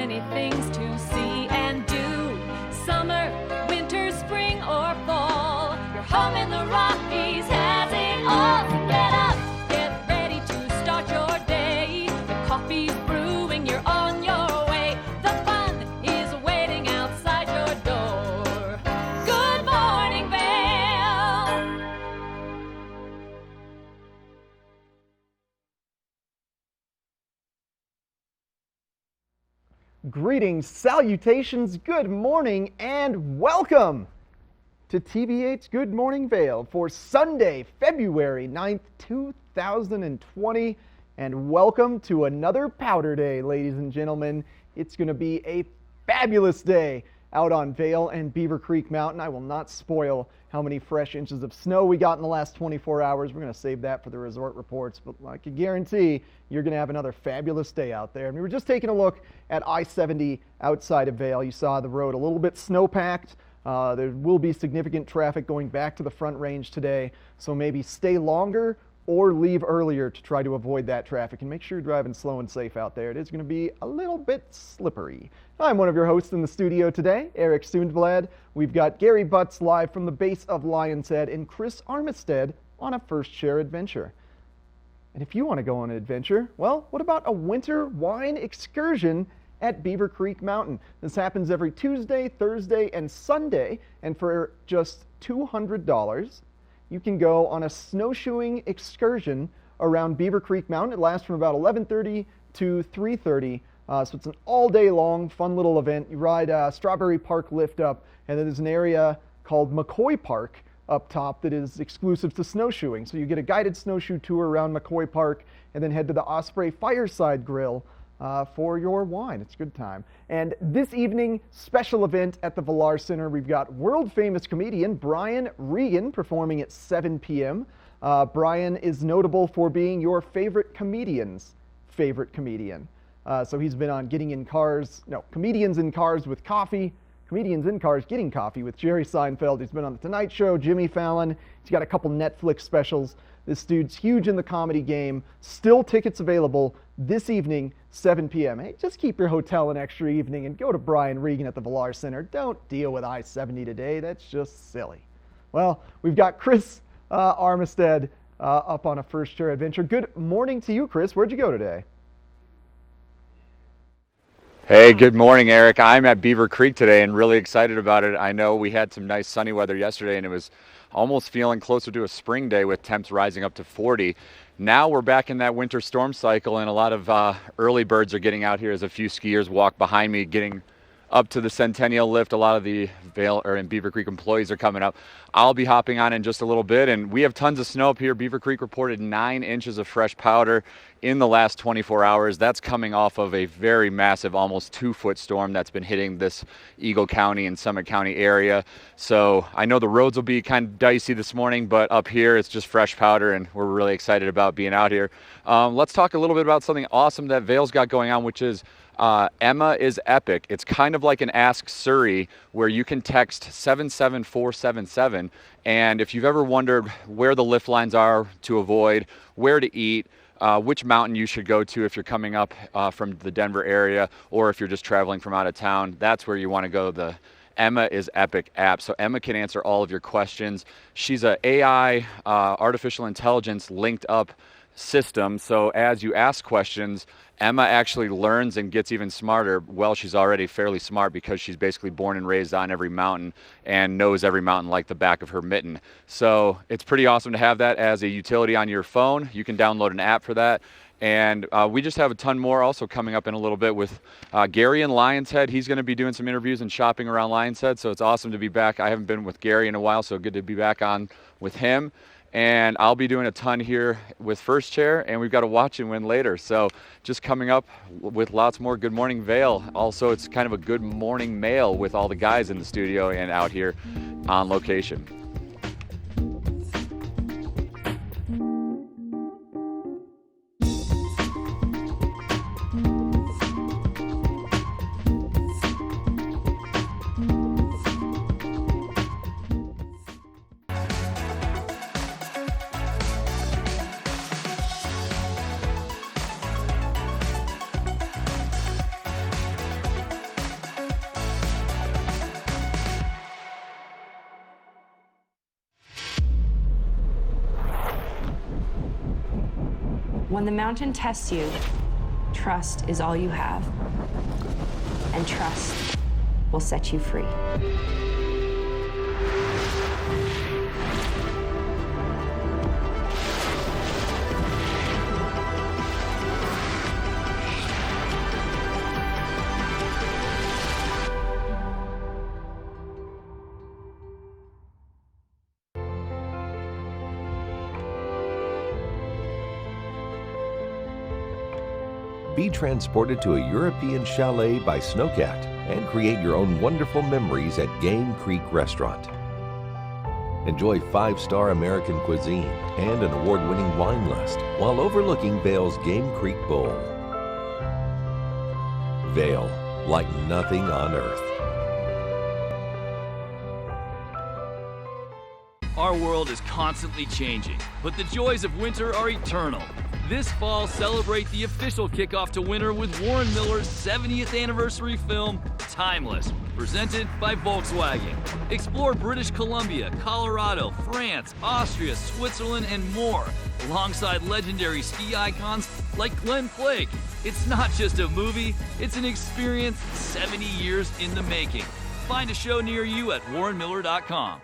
many things to see and do. Summer, winter, spring, or fall. Your home in the Rockies has it all. So get up, get ready to start your day. The coffee's brewing, you're on your way. The fun is waiting outside your door. Good morning, Vale. Greetings, salutations, good morning, and welcome to TV8's Good Morning Vale for Sunday, February 9th, 2020. And welcome to another powder day, ladies and gentlemen. It's going to be a fabulous day out on Vale and Beaver Creek Mountain. I will not spoil how many fresh inches of snow we got in the last 24 hours. We're going to save that for the resort reports, but I can guarantee you're going to have another fabulous day out there. And we were just taking a look at I-70 outside of Vale. You saw the road a little bit snow-packed. There will be significant traffic going back to the Front Range today, so maybe stay longer or leave earlier to try to avoid that traffic, and make sure you're driving slow and safe out there. It is going to be a little bit slippery. I'm one of your hosts in the studio today, Eric Sundblad. We've got Gary Butts live from the base of Lion's Head and Chris Armistead on a first share adventure. And if you want to go on an adventure, well, what about a winter wine excursion at Beaver Creek Mountain? This happens every Tuesday, Thursday, and Sunday, and for just $200, you can go on a snowshoeing excursion around Beaver Creek Mountain. It lasts from about 11:30 to 3:30, so it's an all-day long, fun little event. You ride Strawberry Park lift up, and then there's an area called McCoy Park up top that is exclusive to snowshoeing. So you get a guided snowshoe tour around McCoy Park, and then head to the Osprey Fireside Grill for your wine. It's a good time. And this evening, special event at the Villar Center. We've got world-famous comedian Brian Regan performing at 7 p.m. Brian is notable for being your favorite comedian's favorite comedian. So he's been on Comedians in Cars with Coffee, Comedians in Cars Getting Coffee with Jerry Seinfeld. He's been on The Tonight Show, Jimmy Fallon. He's got a couple Netflix specials. This dude's huge in the comedy game. Still tickets available this evening, 7 p.m. Hey, just keep your hotel an extra evening and go to Brian Regan at the Villar Center. Don't deal with I-70 today. That's just silly. Well, we've got Chris Armistead up on a first share adventure. Good morning to you, Chris. Where'd you go today? Hey, good morning, Eric. I'm at Beaver Creek today and really excited about it. I know we had some nice sunny weather yesterday and it was almost feeling closer to a spring day with temps rising up to 40. Now we're back in that winter storm cycle and a lot of early birds are getting out here as a few skiers walk behind me getting up to the Centennial Lift. A lot of the Vale and Beaver Creek employees are coming up. I'll be hopping on in just a little bit, and we have tons of snow up here. Beaver Creek reported 9 inches of fresh powder in the last 24 hours. That's coming off of a very massive, almost 2-foot storm that's been hitting this Eagle County and Summit County area. So I know the roads will be kind of dicey this morning, but up here it's just fresh powder, and we're really excited about being out here. Let's talk a little bit about something awesome that Vale's got going on, which is Emma is Epic. It's kind of like an Ask Surrey where you can text 77477, and if you've ever wondered where the lift lines are to avoid, where to eat, which mountain you should go to if you're coming up from the Denver area, or if you're just traveling from out of town, that's where you want to go. The Emma is Epic app. So Emma can answer all of your questions. She's a AI, artificial intelligence linked up system. So as you ask questions, Emma actually learns and gets even smarter. Well, she's already fairly smart because she's basically born and raised on every mountain and knows every mountain like the back of her mitten. So it's pretty awesome to have that as a utility on your phone. You can download an app for that. And we just have a ton more also coming up in a little bit with Gary in Lion's Head. He's going to be doing some interviews and shopping around Lion's Head. So it's awesome to be back. I haven't been with Gary in a while, so good to be back on with him. And I'll be doing a ton here with First Chair, and we've got a watch and win later. So just coming up with lots more Good Morning Vale. Also, it's kind of a good morning mail with all the guys in the studio and out here on location. When the mountain tests you, trust is all you have. And trust will set you free. Be transported to a European chalet by Snowcat and create your own wonderful memories at Game Creek Restaurant. Enjoy 5-star American cuisine and an award-winning wine list while overlooking Vail's Game Creek Bowl. Vail, like nothing on earth. Our world is constantly changing, but the joys of winter are eternal. This fall, celebrate the official kickoff to winter with Warren Miller's 70th anniversary film, Timeless, presented by Volkswagen. Explore British Columbia, Colorado, France, Austria, Switzerland, and more, alongside legendary ski icons like Glenn Flake. It's not just a movie, it's an experience 70 years in the making. Find a show near you at warrenmiller.com.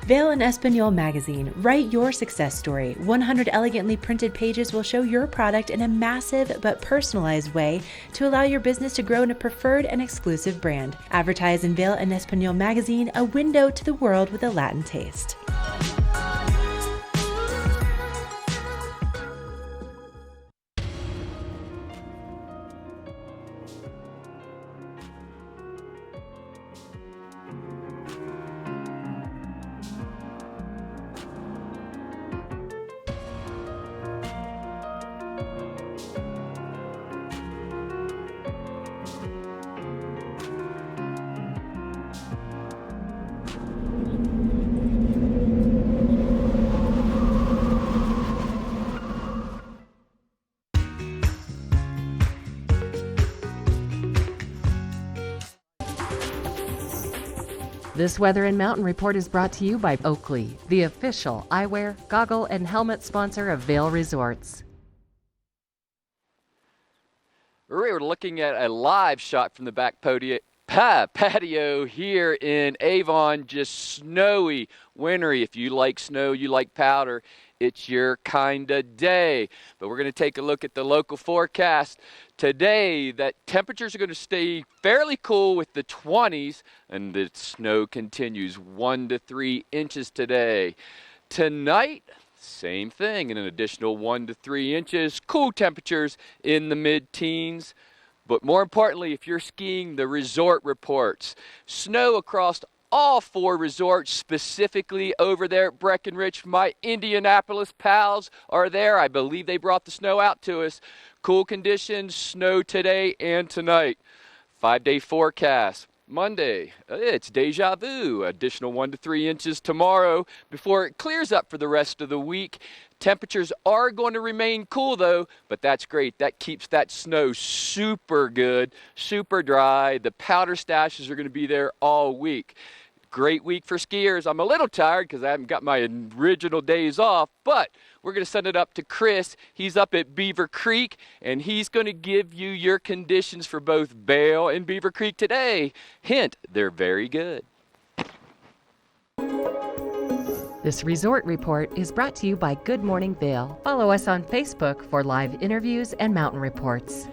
Vail and Espanol magazine. Write your success story. 100 elegantly printed pages will show your product in a massive but personalized way to allow your business to grow in a preferred and exclusive brand. Advertise in Vail and Espanol magazine, a window to the world with a Latin taste. This Weather and Mountain Report is brought to you by Oakley, the official eyewear, goggle, and helmet sponsor of Vail Resorts. We're looking at a live shot from the back patio here in Avon. Just snowy, wintry. If you like snow, you like powder, it's your kind of day. But we're going to take a look at the local forecast today. That temperatures are going to stay fairly cool with the 20s, and the snow continues 1 to 3 inches today. Tonight, same thing, an additional 1 to 3 inches. Cool temperatures in the mid-teens. But more importantly, if you're skiing, the resort reports. Snow across all 4 resorts, specifically over there at Breckenridge. My Indianapolis pals are there. I believe they brought the snow out to us. Cool conditions, snow today and tonight. 5-day forecast. Monday, it's deja vu. Additional 1 to 3 inches tomorrow before it clears up for the rest of the week. Temperatures are going to remain cool though, but that's great. That keeps that snow super good, super dry. The powder stashes are going to be there all week. Great week for skiers. I'm a little tired because I haven't got my original days off, but we're going to send it up to Chris. He's up at Beaver Creek, and he's going to give you your conditions for both Vail and Beaver Creek today. Hint, they're very good. This resort report is brought to you by Good Morning Vail. Follow us on Facebook for live interviews and mountain reports.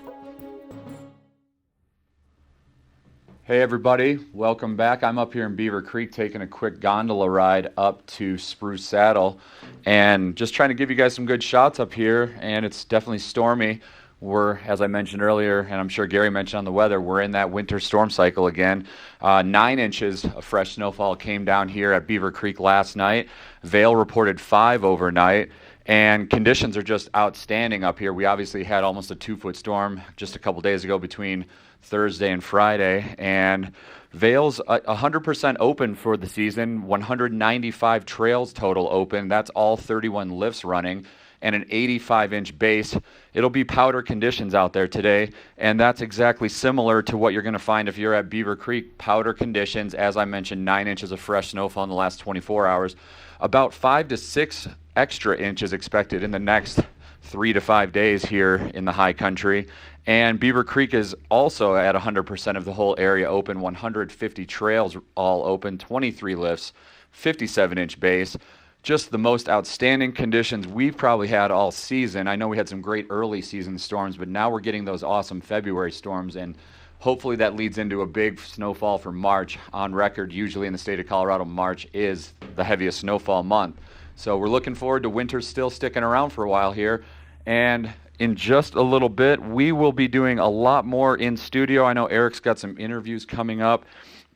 Hey everybody, welcome back. I'm up here in Beaver Creek taking a quick gondola ride up to Spruce Saddle and just trying to give you guys some good shots up here, and it's definitely stormy. We're, as I mentioned earlier, and I'm sure Gary mentioned on the weather, we're in that winter storm cycle again. 9 inches of fresh snowfall came down here at Beaver Creek last night. Vail reported 5 overnight. And conditions are just outstanding up here. We obviously had almost a 2-foot storm just a couple days ago between Thursday and Friday. And Vail's 100% open for the season, 195 trails total open. That's all 31 lifts running. and an 85-inch base. It'll be powder conditions out there today, and that's exactly similar to what you're going to find if you're at Beaver Creek. Powder conditions, as I mentioned, 9 inches of fresh snowfall in the last 24 hours. About 5 to 6 extra inches expected in the next 3 to 5 days here in the high country. And Beaver Creek is also at 100% of the whole area open, 150 trails all open, 23 lifts, 57-inch base. Just the most outstanding conditions we've probably had all season. I know we had some great early season storms, but now we're getting those awesome February storms, and hopefully that leads into a big snowfall for March. On record, usually in the state of Colorado, March is the heaviest snowfall month. So we're looking forward to winter still sticking around for a while here. And in just a little bit, we will be doing a lot more in studio. I know Eric's got some interviews coming up.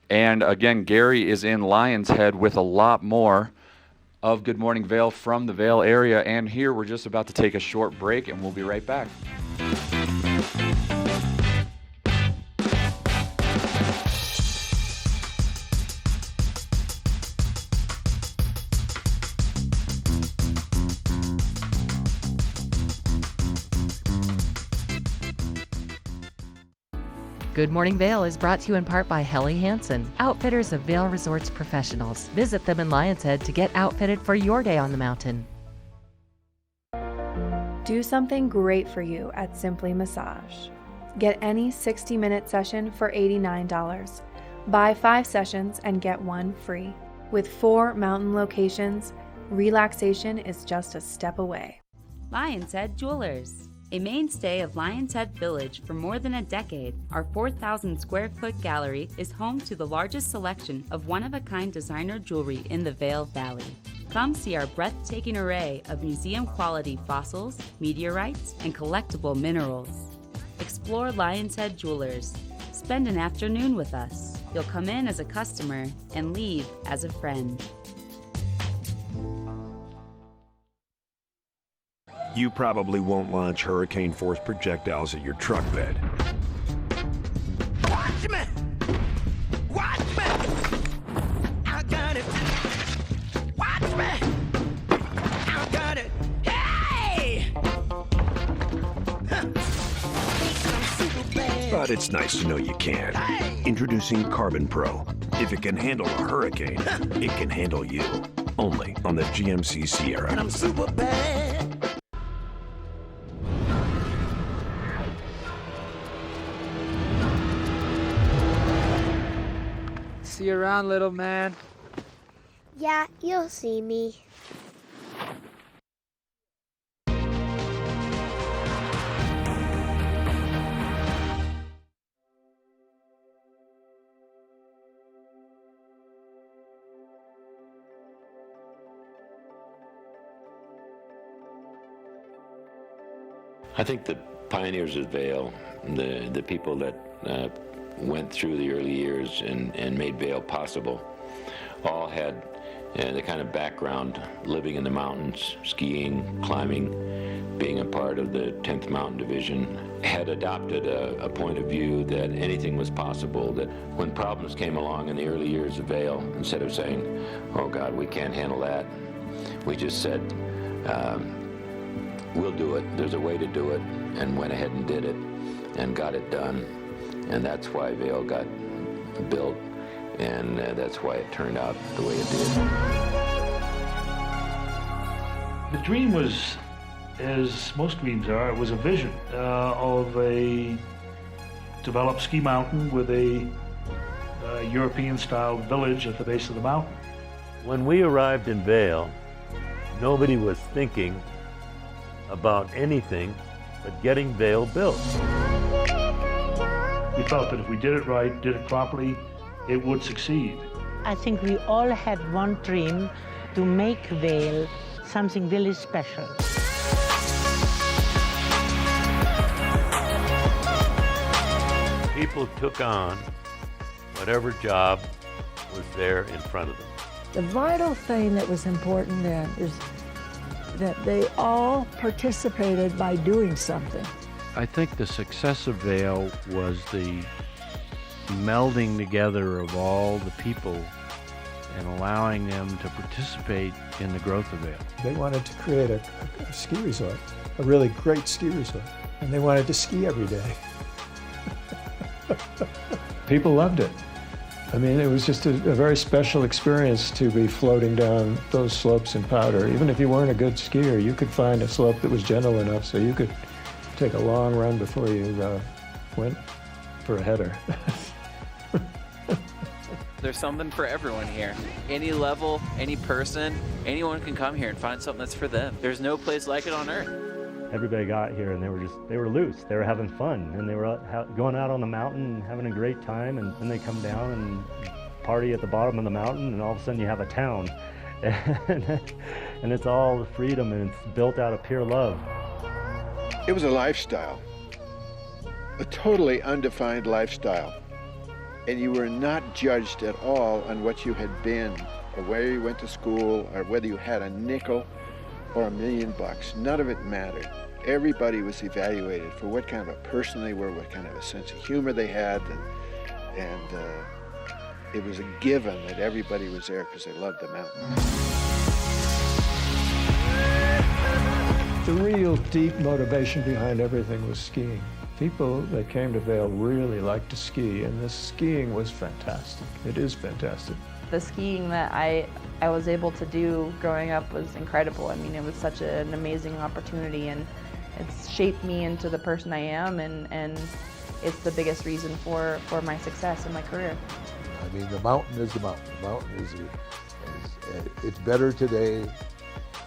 And again, Gary is in Lion's Head with a lot more of Good Morning Vail from the Vail area. And here we're just about to take a short break, and we'll be right back. Good Morning Vail is brought to you in part by Helly Hansen, outfitters of Vail Resorts professionals. Visit them in Lion's Head to get outfitted for your day on the mountain. Do something great for you at Simply Massage. Get any 60-minute session for $89. Buy 5 sessions and get 1 free. With 4 mountain locations, relaxation is just a step away. Lion's Head Jewelers. A mainstay of Lion's Head Village for more than a decade, our 4,000 square foot gallery is home to the largest selection of one-of-a-kind designer jewelry in the Vail Valley. Come see our breathtaking array of museum-quality fossils, meteorites, and collectible minerals. Explore Lion's Head Jewelers. Spend an afternoon with us. You'll come in as a customer and leave as a friend. You probably won't launch hurricane-force projectiles at your truck bed. Watch me! Watch me! I got it! Watch me! I got it! Hey! But it's nice to know you can. Hey! Introducing Carbon Pro. If it can handle a hurricane, it can handle you. Only on the GMC Sierra. And I'm super bad. See you around, little man. Yeah, you'll see me. I think the pioneers of Vail, the people that went through the early years and made Vail possible, all had the kind of background living in the mountains, skiing, climbing, being a part of the 10th Mountain Division, had adopted a point of view that anything was possible, that when problems came along in the early years of Vail, instead of saying, oh God, we can't handle that, we just said, we'll do it, there's a way to do it, and went ahead and did it and got it done. And that's why Vail got built, and that's why it turned out the way it did. The dream was, as most dreams are, it was a vision of a developed ski mountain with a European-style village at the base of the mountain. When we arrived in Vail, nobody was thinking about anything but getting Vail built. We felt that if we did it right, did it properly, it would succeed. I think we all had one dream, to make Vail something really special. People took on whatever job was there in front of them. The vital thing that was important then is that they all participated by doing something. I think the success of Vail was the melding together of all the people and allowing them to participate in the growth of Vail. They wanted to create a ski resort, a really great ski resort, and they wanted to ski every day. People loved it. I mean, it was just a very special experience to be floating down those slopes in powder. Even if you weren't a good skier, you could find a slope that was gentle enough so you could take a long run before you went for a header. There's something for everyone here. Any level, any person, anyone can come here and find something that's for them. There's no place like it on earth. Everybody got here and they were loose. They were having fun and they were going out on the mountain and having a great time, and then they come down and party at the bottom of the mountain, and all of a sudden you have a town. And it's all freedom, and it's built out of pure love. It was a lifestyle, a totally undefined lifestyle. And you were not judged at all on what you had been, or where you went to school, or whether you had a nickel or $1 million. None of it mattered. Everybody was evaluated for what kind of a person they were, what kind of a sense of humor they had, and it was a given that everybody was there because they loved the mountain. The real deep motivation behind everything was skiing. People that came to Vail really liked to ski, and the skiing was fantastic. It is fantastic. The skiing that I was able to do growing up was incredible. I mean, it was such an amazing opportunity, and it's shaped me into the person I am, and it's the biggest reason for my success in my career. I mean, the mountain is the mountain. The mountain is it's better today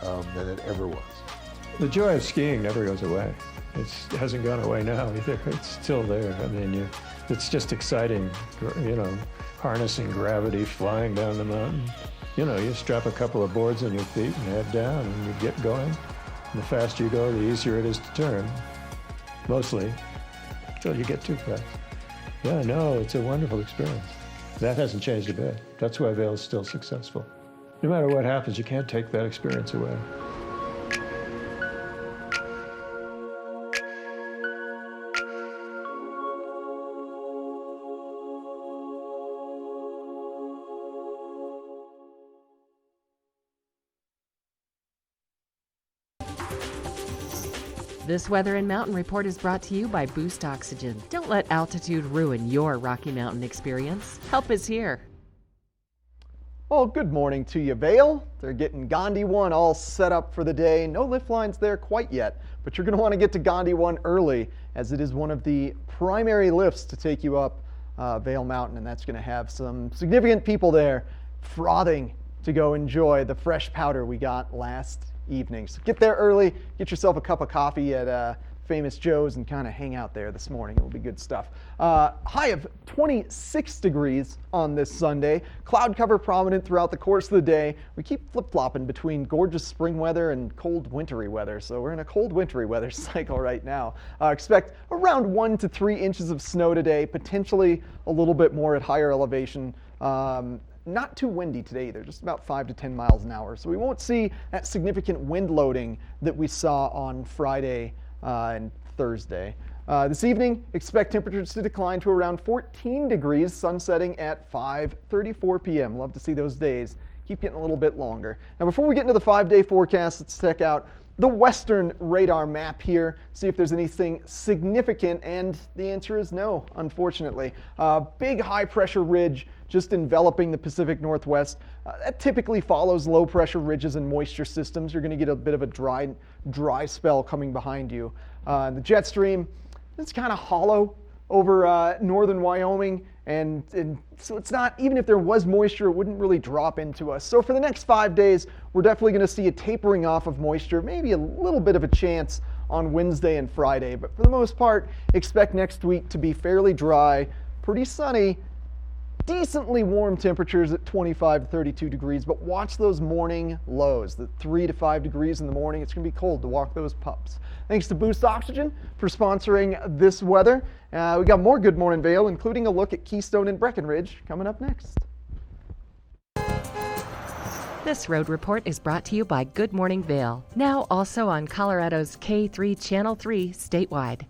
than it ever was. The joy of skiing never goes away. It hasn't gone away now either. It's still there. I mean, it's just exciting, you know, harnessing gravity, flying down the mountain. You know, you strap a couple of boards on your feet and head down and you get going. And the faster you go, the easier it is to turn. Mostly, until you get too fast. Yeah, no, it's a wonderful experience. That hasn't changed a bit. That's why Vail is still successful. No matter what happens, you can't take that experience away. This Weather and Mountain Report is brought to you by Boost Oxygen. Don't let altitude ruin your Rocky Mountain experience. Help is here. Well, good morning to you, Vail. They're getting Gandhi 1 all set up for the day. No lift lines there quite yet, but you're going to want to get to Gandhi 1 early, as it is one of the primary lifts to take you up Vail Mountain, and that's going to have some significant people there frothing to go enjoy the fresh powder we got last evening. So get there early, get yourself a cup of coffee at Famous Joe's and kind of hang out there this morning. It'll be good stuff. High of 26 degrees on this Sunday. Cloud cover prominent throughout the course of the day. We keep flip-flopping between gorgeous spring weather and cold wintry weather. So we're in a cold wintry weather cycle right now. Expect around 1 to 3 inches of snow today, potentially a little bit more at higher elevation. Not too windy today either, just about 5 to 10 miles an hour. So we won't see that significant wind loading that we saw on Friday and Thursday. This evening, expect temperatures to decline to around 14 degrees, sun setting at 5:34 p.m. Love to see those days keep getting a little bit longer. Now, before we get into the 5-day forecast, let's check out the western radar map here, see if there's anything significant, and the answer is no, unfortunately. Big high pressure ridge just enveloping the Pacific Northwest. That typically follows low pressure ridges and moisture systems. You're going to get a bit of a dry spell coming behind you. The jet stream, it's kind of hollow over northern Wyoming, and so it's not, even if there was moisture, it wouldn't really drop into us. So for the next 5 days, we're definitely going to see a tapering off of moisture, maybe a little bit of a chance on Wednesday and Friday, but for the most part, expect next week to be fairly dry, pretty sunny, decently warm temperatures at 25 to 32 degrees, but watch those morning lows, the 3 to 5 degrees in the morning. It's going to be cold to walk those pups. Thanks to Boost Oxygen for sponsoring this weather. We got more Good Morning Vail, including a look at Keystone and Breckenridge, coming up next. This road report is brought to you by Good Morning Vail, now also on Colorado's K3 Channel 3 statewide.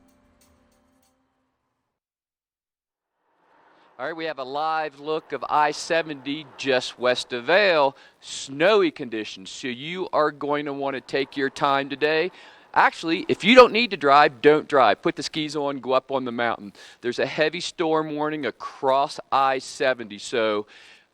All right, we have a live look of I-70 just west of Vail. Snowy conditions, so you are going to want to take your time today. Actually, if you don't need to drive, don't drive. Put the skis on, go up on the mountain. There's a heavy storm warning across I-70, so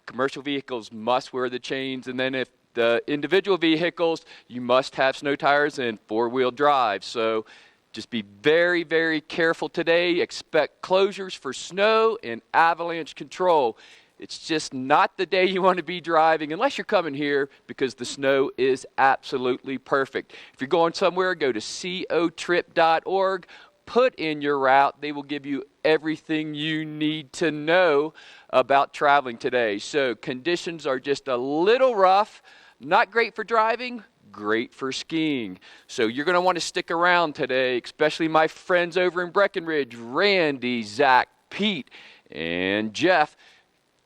commercial vehicles must wear the chains, and then if the individual vehicles, you must have snow tires and four-wheel drive. So just be very, very careful today. Expect closures for snow and avalanche control. It's just not the day you want to be driving unless you're coming here because the snow is absolutely perfect. If you're going somewhere, go to cotrip.org. Put in your route. They will give you everything you need to know about traveling today. So conditions are just a little rough, not great for driving, great for skiing. So you're going to want to stick around today, especially my friends over in Breckenridge, Randy, Zach, Pete, and Jeff.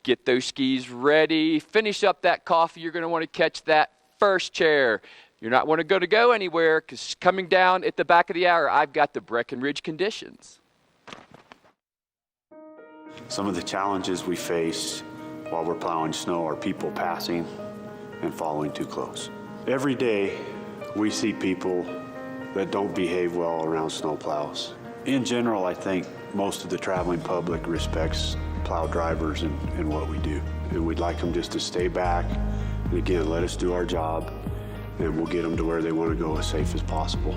Get those skis ready. Finish up that coffee. You're going to want to catch that first chair. You're not want to go anywhere because coming down at the back of the hour, I've got the Breckenridge conditions. Some of the challenges we face while we're plowing snow are people passing and following too close. Every day, we see people that don't behave well around snow plows. In general, I think most of the traveling public respects plow drivers and what we do. And we'd like them just to stay back and again, let us do our job and we'll get them to where they want to go as safe as possible.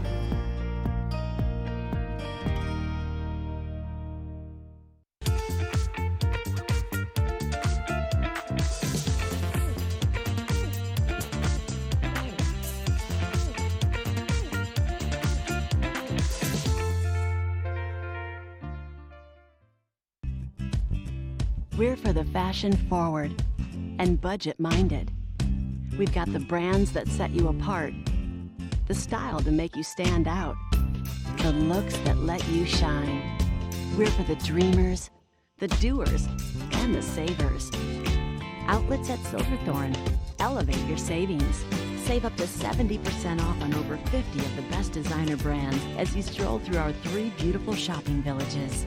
We're for the fashion forward and budget minded. We've got the brands that set you apart, the style to make you stand out, the looks that let you shine. We're for the dreamers, the doers, and the savers. Outlets at Silverthorne. Elevate your savings. Save up to 70% off on over 50 of the best designer brands as you stroll through our 3 beautiful shopping villages.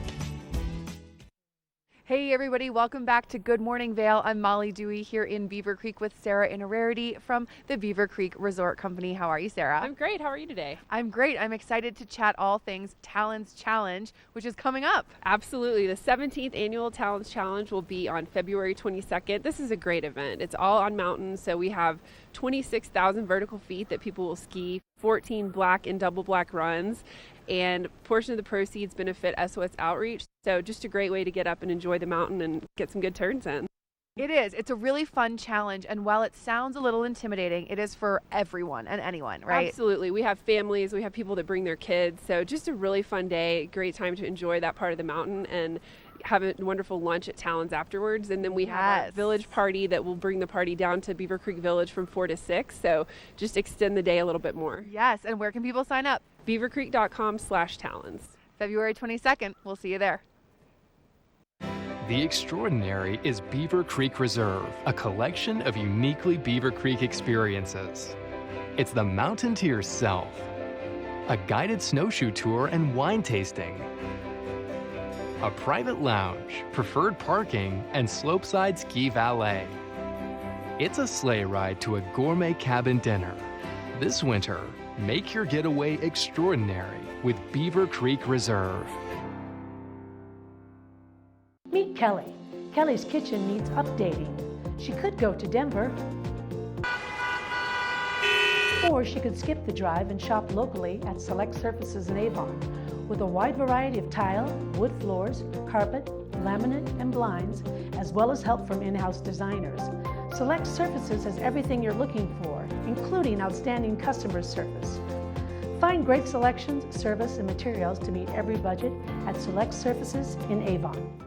Hey everybody, welcome back to Good Morning Vail. I'm Molly Dewey here in Beaver Creek with Sarah and Rarity from the Beaver Creek Resort Company. How are you, Sarah? I'm great. How are you today? I'm great. I'm excited to chat all things Talons Challenge, which is coming up. Absolutely. The 17th Annual Talons Challenge will be on February 22nd. This is a great event. It's all on mountains, so we have 26,000 vertical feet that people will ski, 14 black and double black runs, and a portion of the proceeds benefit SOS Outreach. So just a great way to get up and enjoy the mountain and get some good turns in. It is. It's a really fun challenge, and while it sounds a little intimidating, it is for everyone and anyone, right? Absolutely. We have families, we have people that bring their kids, so just a really fun day, great time to enjoy that part of the mountain and have a wonderful lunch at Talons afterwards. And then we have a village party that will bring the party down to Beaver Creek Village from 4 to 6, so just extend the day a little bit more. Yes, and where can people sign up? beavercreek.com/talons. February 22nd. We'll see you there. The extraordinary is Beaver Creek Reserve, a collection of uniquely Beaver Creek experiences. It's the mountain to yourself, a guided snowshoe tour and wine tasting, a private lounge, preferred parking, and slopeside ski valet. It's a sleigh ride to a gourmet cabin dinner. This winter, make your getaway extraordinary with Beaver Creek Reserve. Meet Kelly. Kelly's kitchen needs updating. She could go to Denver, or she could skip the drive and shop locally at Select Surfaces in Avon. With a wide variety of tile, wood floors, carpet, laminate, and blinds, as well as help from in-house designers. Select Surfaces has everything you're looking for, including outstanding customer service. Find great selections, service, and materials to meet every budget at Select Surfaces in Avon.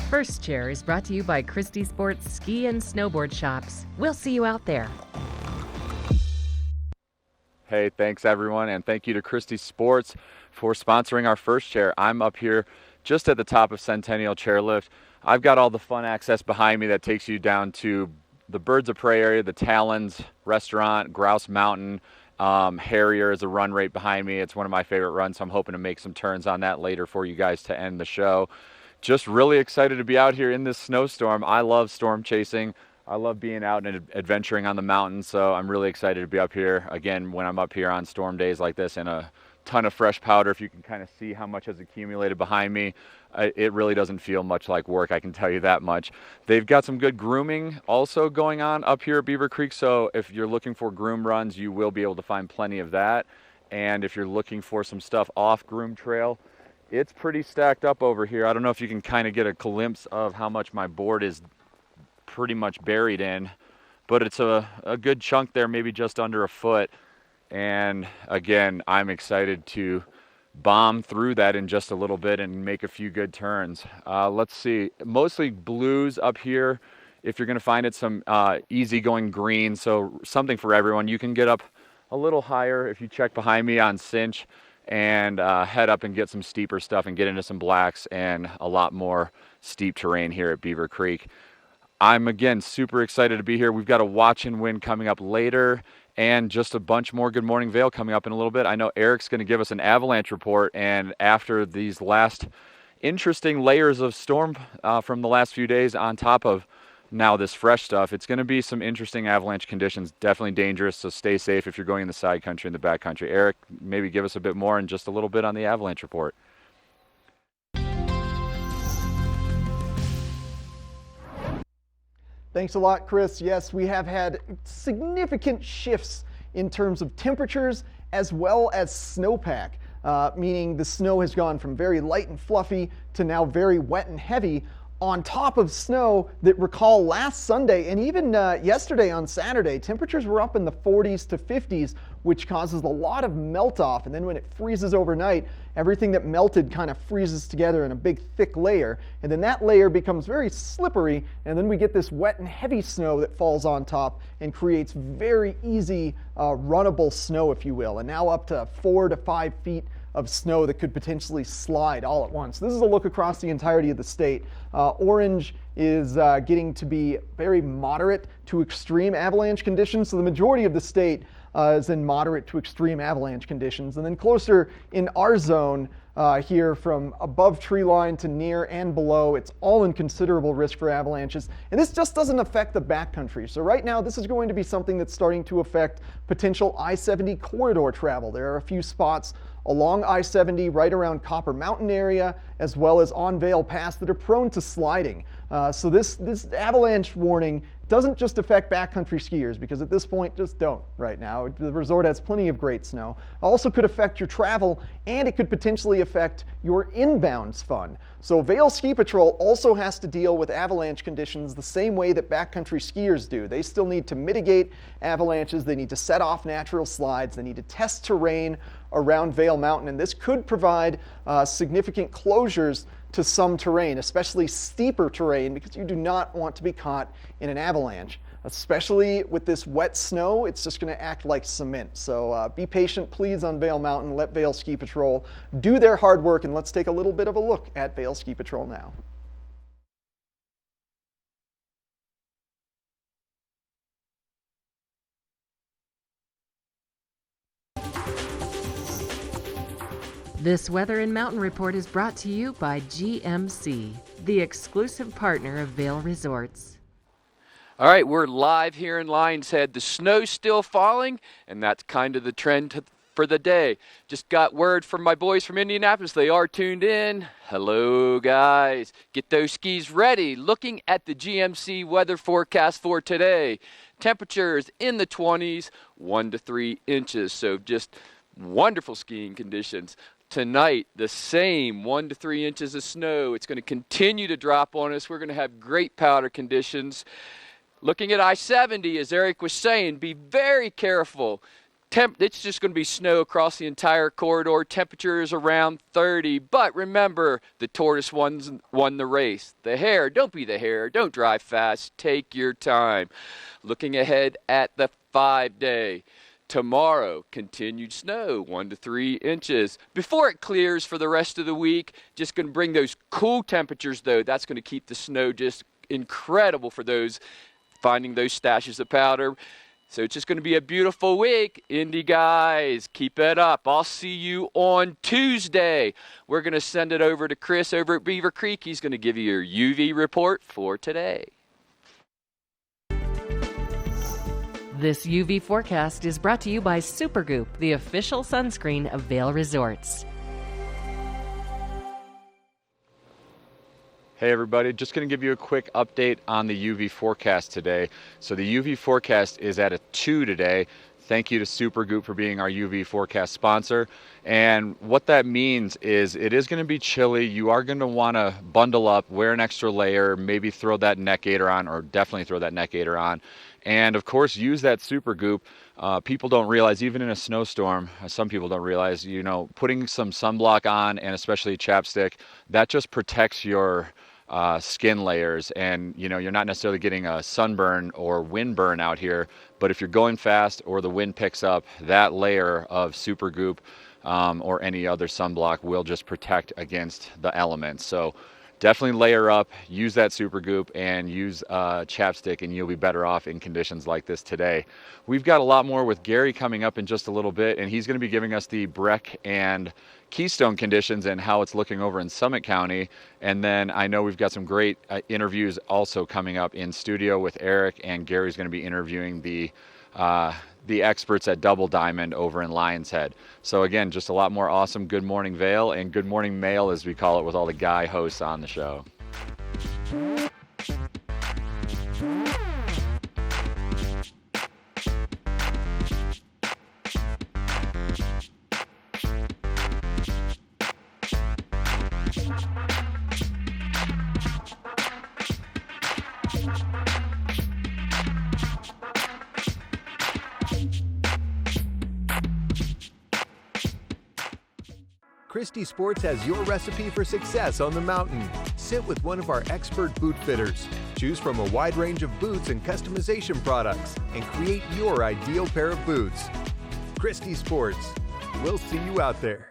First Chair is brought to you by Christie Sports Ski and Snowboard Shops. We'll see you out there. Hey, thanks everyone, and thank you to Christie Sports for sponsoring our First Chair. I'm up here just at the top of Centennial Chairlift. I've got all the fun access behind me that takes you down to the Birds of Prey area, the Talons restaurant, Grouse Mountain, Harrier is a run right behind me. It's one of my favorite runs, so I'm hoping to make some turns on that later for you guys to end the show. Just really excited to be out here in this snowstorm. I love storm chasing. I love being out and adventuring on the mountain, so I'm really excited to be up here. Again, when I'm up here on storm days like this, and a ton of fresh powder, if you can kind of see how much has accumulated behind me, it really doesn't feel much like work, I can tell you that much. They've got some good grooming also going on up here at Beaver Creek, so if you're looking for groom runs, you will be able to find plenty of that. And if you're looking for some stuff off groom trail, it's pretty stacked up over here. I don't know if you can kind of get a glimpse of how much my board is pretty much buried in, but it's a good chunk there, maybe just under a foot. And again, I'm excited to bomb through that in just a little bit and make a few good turns. Let's see, mostly blues up here. If you're going to find it, some easygoing green, so something for everyone. You can get up a little higher if you check behind me on Cinch and head up and get some steeper stuff and get into some blacks and a lot more steep terrain here at Beaver Creek. I'm, again, super excited to be here. We've got a watch and win coming up later and just a bunch more Good Morning Vail coming up in a little bit. I know Eric's going to give us an avalanche report, and after these last interesting layers of storm from the last few days on top of now this fresh stuff, it's going to be some interesting avalanche conditions, definitely dangerous, so stay safe if you're going in the side country and the back country. Eric, maybe give us a bit more and just a little bit on the avalanche report. Thanks a lot, Chris. Yes, we have had significant shifts in terms of temperatures as well as snowpack, meaning the snow has gone from very light and fluffy to now very wet and heavy, on top of snow that, recall, last Sunday and even yesterday on Saturday, temperatures were up in the 40s to 50s, which causes a lot of melt off. And then when it freezes overnight, everything that melted kind of freezes together in a big thick layer. And then that layer becomes very slippery. And then we get this wet and heavy snow that falls on top and creates very easy runnable snow, if you will. And now up to 4 to 5 feet of snow that could potentially slide all at once. This is a look across the entirety of the state. Orange is getting to be very moderate to extreme avalanche conditions. So the majority of the state is in moderate to extreme avalanche conditions. And then closer in our zone here from above tree line to near and below, it's all in considerable risk for avalanches. And this just doesn't affect the backcountry. So right now, this is going to be something that's starting to affect potential I-70 corridor travel. There are a few spots along I-70 right around Copper Mountain area, as well as on Vail Pass, that are prone to sliding. So this avalanche warning doesn't just affect backcountry skiers, because at this point, just don't right now. The resort has plenty of great snow. It also could affect your travel, and it could potentially affect your inbounds fun. So Vail Ski Patrol also has to deal with avalanche conditions the same way that backcountry skiers do. They still need to mitigate avalanches. They need to set off natural slides. They need to test terrain around Vail Mountain, and this could provide significant closures to some terrain, especially steeper terrain, because you do not want to be caught in an avalanche. Especially with this wet snow, it's just going to act like cement. So be patient, please, on Vail Mountain. Let Vail Ski Patrol do their hard work, and let's take a little bit of a look at Vail Ski Patrol now. This Weather and Mountain Report is brought to you by GMC, the exclusive partner of Vail Resorts. All right, we're live here in Lions Head. The snow's still falling, and that's kind of the trend for the day. Just got word from my boys from Indianapolis. They are tuned in. Hello, guys. Get those skis ready. Looking at the GMC weather forecast for today. Temperatures in the 20s, 1 to 3 inches. So just wonderful skiing conditions. Tonight, the same 1 to 3 inches of snow. It's going to continue to drop on us. We're going to have great powder conditions. Looking at I-70, as Eric was saying, be very careful. It's just going to be snow across the entire corridor. Temperature is around 30. But remember, the tortoise won the race. The hare, don't be the hare. Don't drive fast. Take your time. Looking ahead at the 5-day. Tomorrow, continued snow, 1 to 3 inches. Before it clears for the rest of the week, just going to bring those cool temperatures, though. That's going to keep the snow just incredible for those finding those stashes of powder. So it's just going to be a beautiful week. Indy guys, keep it up. I'll see you on Tuesday. We're going to send it over to Chris over at Beaver Creek. He's going to give you your UV report for today. This UV forecast is brought to you by Supergoop, the official sunscreen of Vail Resorts. Hey everybody, just going to give you a quick update on the UV forecast today. So the UV forecast is at a 2 today. Thank you to Supergoop for being our UV forecast sponsor. And what that means is it is going to be chilly. You are going to want to bundle up, wear an extra layer, maybe throw that neck gaiter on, or definitely throw that neck gaiter on. And of course, use that Supergoop. People don't realize, even in a snowstorm, some people don't realize, you know, putting some sunblock on, and especially chapstick, that just protects your skin layers, and you know, you're not necessarily getting a sunburn or wind burn out here, but if you're going fast or the wind picks up, that layer of Supergoop or any other sunblock will just protect against the elements. So definitely layer up, use that Supergoop, and use chapstick, and you'll be better off in conditions like this today. We've got a lot more with Gary coming up in just a little bit, and he's going to be giving us the Breck and Keystone conditions and how it's looking over in Summit County. And then I know we've got some great interviews also coming up in studio with Eric, and Gary's going to be interviewing the experts at Double Diamond over in Lion's Head. So again, just a lot more awesome Good Morning Vail and Good Morning Mail, as we call it, with all the guy hosts on the show. Christie Sports has your recipe for success on the mountain. Sit with one of our expert boot fitters. Choose from a wide range of boots and customization products and create your ideal pair of boots. Christie Sports. We'll see you out there.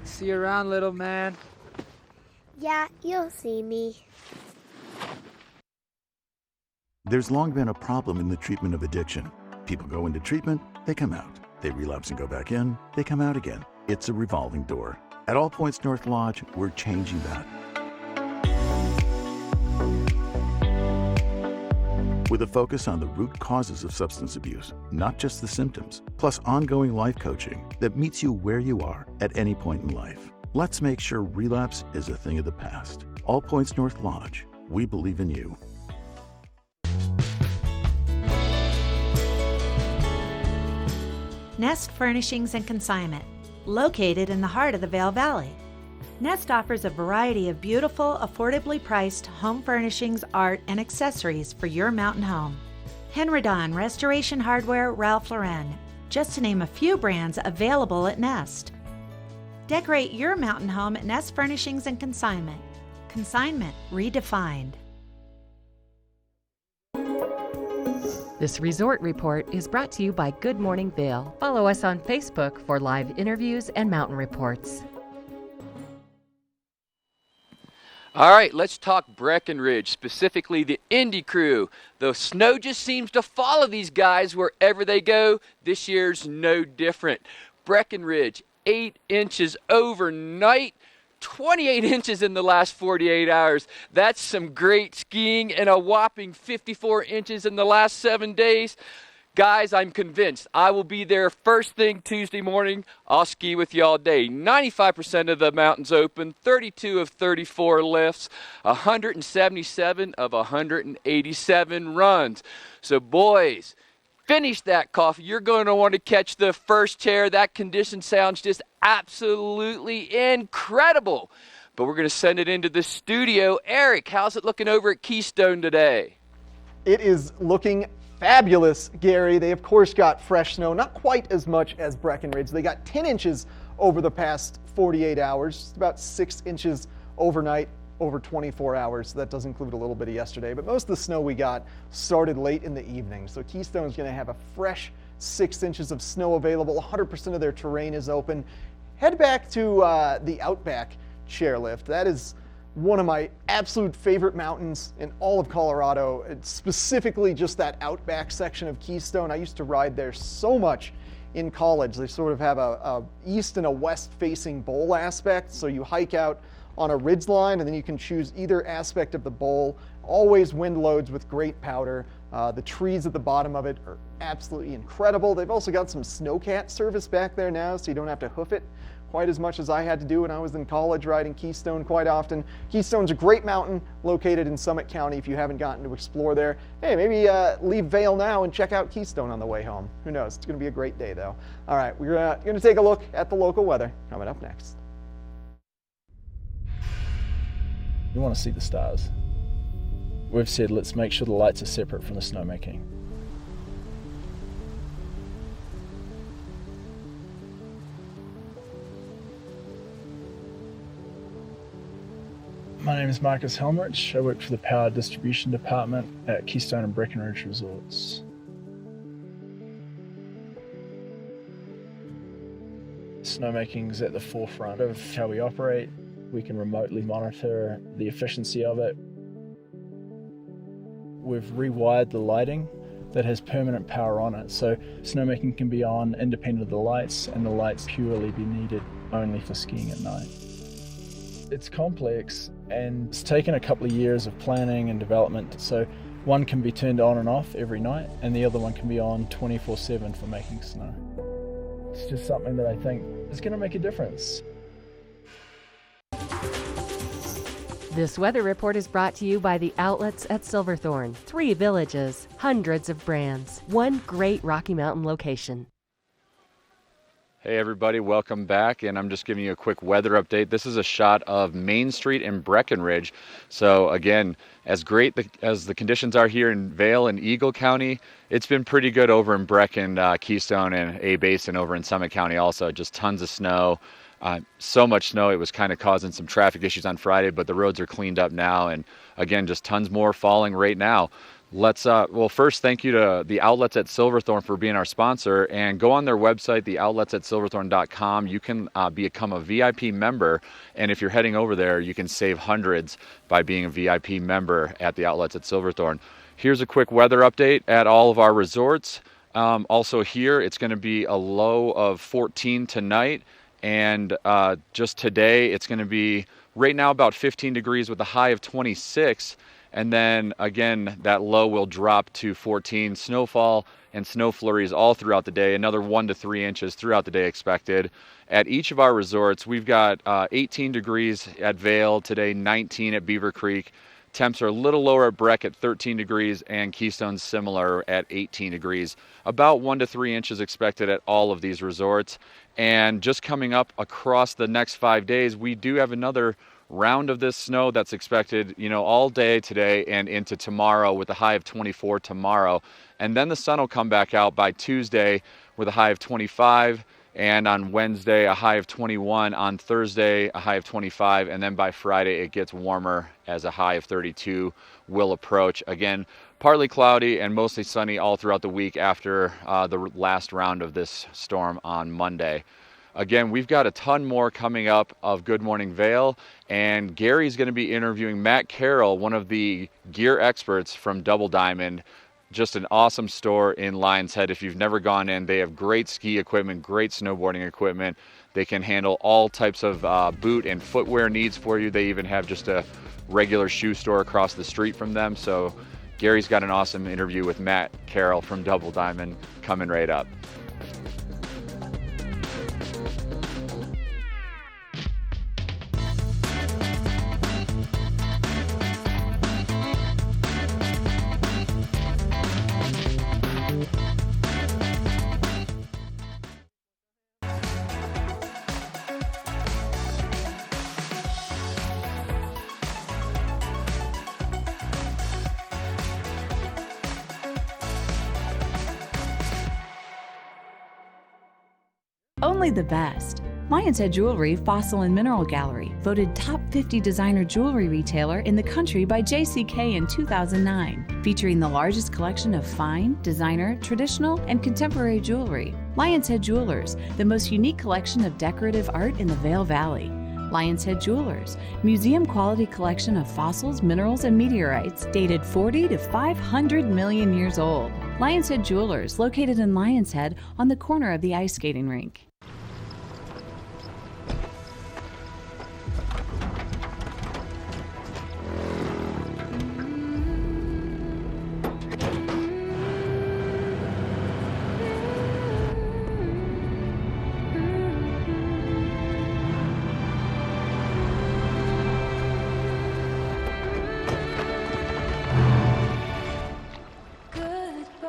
See you around, little man. Yeah, you'll see me. There's long been a problem in the treatment of addiction. People go into treatment, they come out. They relapse and go back in, they come out again. It's a revolving door. At All Points North Lodge, we're changing that. With a focus on the root causes of substance abuse, not just the symptoms, plus ongoing life coaching that meets you where you are at any point in life. Let's make sure relapse is a thing of the past. All Points North Lodge, we believe in you. Nest Furnishings and Consignment, located in the heart of the Vail Valley. Nest offers a variety of beautiful, affordably priced home furnishings, art, and accessories for your mountain home. Henredon, Restoration Hardware, Ralph Lauren, just to name a few brands available at Nest. Decorate your mountain home at Nest Furnishings and Consignment. Consignment redefined. This resort report is brought to you by Good Morning Vail. Follow us on Facebook for live interviews and mountain reports. All right, let's talk Breckenridge, specifically the Indy crew. The snow just seems to follow these guys wherever they go. This year's no different. Breckenridge, 8 inches overnight, 28 inches in the last 48 hours. That's some great skiing, and a whopping 54 inches in the last 7 days. Guys, I'm convinced I will be there first thing Tuesday morning. I'll ski with you all day. 95% of the mountains open, 32 of 34 lifts, 177 of 187 runs. So boys, finish that coffee. You're going to want to catch the first chair. That condition sounds just absolutely incredible. but we're going to send it into the studio. Eric, how's it looking over at Keystone today? It is looking fabulous, Gary. They, of course, got fresh snow, not quite as much as Breckenridge. They got 10 inches over the past 48 hours, just about 6 inches overnight over 24 hours. That does include a little bit of yesterday, but most of the snow we got started late in the evening. So Keystone's going to have a fresh 6 inches of snow available. 100% of their terrain is open. Head back to the Outback chairlift. That is one of my absolute favorite mountains in all of Colorado. It's specifically just that Outback section of Keystone. I used to ride there so much in college. They sort of have a east and a west facing bowl aspect. So you hike out on a ridge line and then you can choose either aspect of the bowl. Always wind loads with great powder. The trees at the bottom of it are absolutely incredible. They've also got some snowcat service back there now, so you don't have to hoof it quite as much as I had to do when I was in college riding Keystone quite often. Keystone's a great mountain located in Summit County. If you haven't gotten to explore there, hey, maybe leave Vail now and check out Keystone on the way home. Who knows? It's going to be a great day, though. All right, we're going to take a look at the local weather coming up next. We want to see the stars. We've said let's make sure the lights are separate from the snowmaking. My name is Marcus Helmrich. I work for the Power Distribution Department at Keystone and Breckenridge Resorts. Snowmaking is at the forefront of how we operate. We can remotely monitor the efficiency of it. We've rewired the lighting that has permanent power on it, so snowmaking can be on independent of the lights, and the lights purely be needed only for skiing at night. It's complex, and it's taken a couple of years of planning and development, so one can be turned on and off every night, and the other one can be on 24/7 for making snow. It's just something that I think is going to make a difference. This weather report is brought to you by the outlets at Silverthorne. 3 villages, hundreds of brands, one great Rocky Mountain location. Hey everybody, welcome back, and I'm just giving you a quick weather update. This is a shot of Main Street in Breckenridge. So again, as great as the conditions are here in Vail and Eagle County, it's been pretty good over in Brecken, Keystone, and A-Basin over in Summit County also. Just tons of snow. So much snow, it was kind of causing some traffic issues on Friday, but the roads are cleaned up now, and again, just tons more falling right now. Let's well, first, thank you to the outlets at Silverthorne for being our sponsor, and go on their website, theoutlets@silverthorne.com. You can become a VIP member, and if you're heading over there, you can save hundreds by being a VIP member at the outlets at Silverthorne. Here's a quick weather update at all of our resorts. Also here, it's going to be a low of 14 tonight, and just today, it's going to be right now about 15 degrees with a high of 26. And then again, that low will drop to 14. Snowfall and snow flurries all throughout the day, another 1 to 3 inches throughout the day expected. At each of our resorts, we've got 18 degrees at Vail today, 19 at Beaver Creek. Temps are a little lower at Breck at 13 degrees, and Keystone's similar at 18 degrees. About 1 to 3 inches expected at all of these resorts. And just coming up across the next 5 days, we do have another round of this snow that's expected, all day today and into tomorrow, with a high of 24 tomorrow. And then the sun will come back out by Tuesday with a high of 25, and on Wednesday a high of 21, on Thursday a high of 25, and then by Friday it gets warmer as a high of 32 will approach. Again, partly cloudy and mostly sunny all throughout the week after the last round of this storm on Monday. Again, we've got a ton more coming up of Good Morning Vail, and Gary's going to be interviewing Matt Carroll, one of the gear experts from Double Diamond. Just an awesome store in Lions Head. If you've never gone in, they have great ski equipment, great snowboarding equipment. They can handle all types of boot and footwear needs for you. They even have just a regular shoe store across the street from them. So Gary's got an awesome interview with Matt Carroll from Double Diamond coming right up. Only the best. Lion's Head Jewelry Fossil and Mineral Gallery, voted top 50 designer jewelry retailer in the country by JCK in 2009, featuring the largest collection of fine, designer, traditional, and contemporary jewelry. Lion's Head Jewelers, the most unique collection of decorative art in the Vail Valley. Lion's Head Jewelers, museum quality collection of fossils, minerals, and meteorites dated 40 to 500 million years old. Lion's Head Jewelers, located in Lion's Head on the corner of the ice skating rink.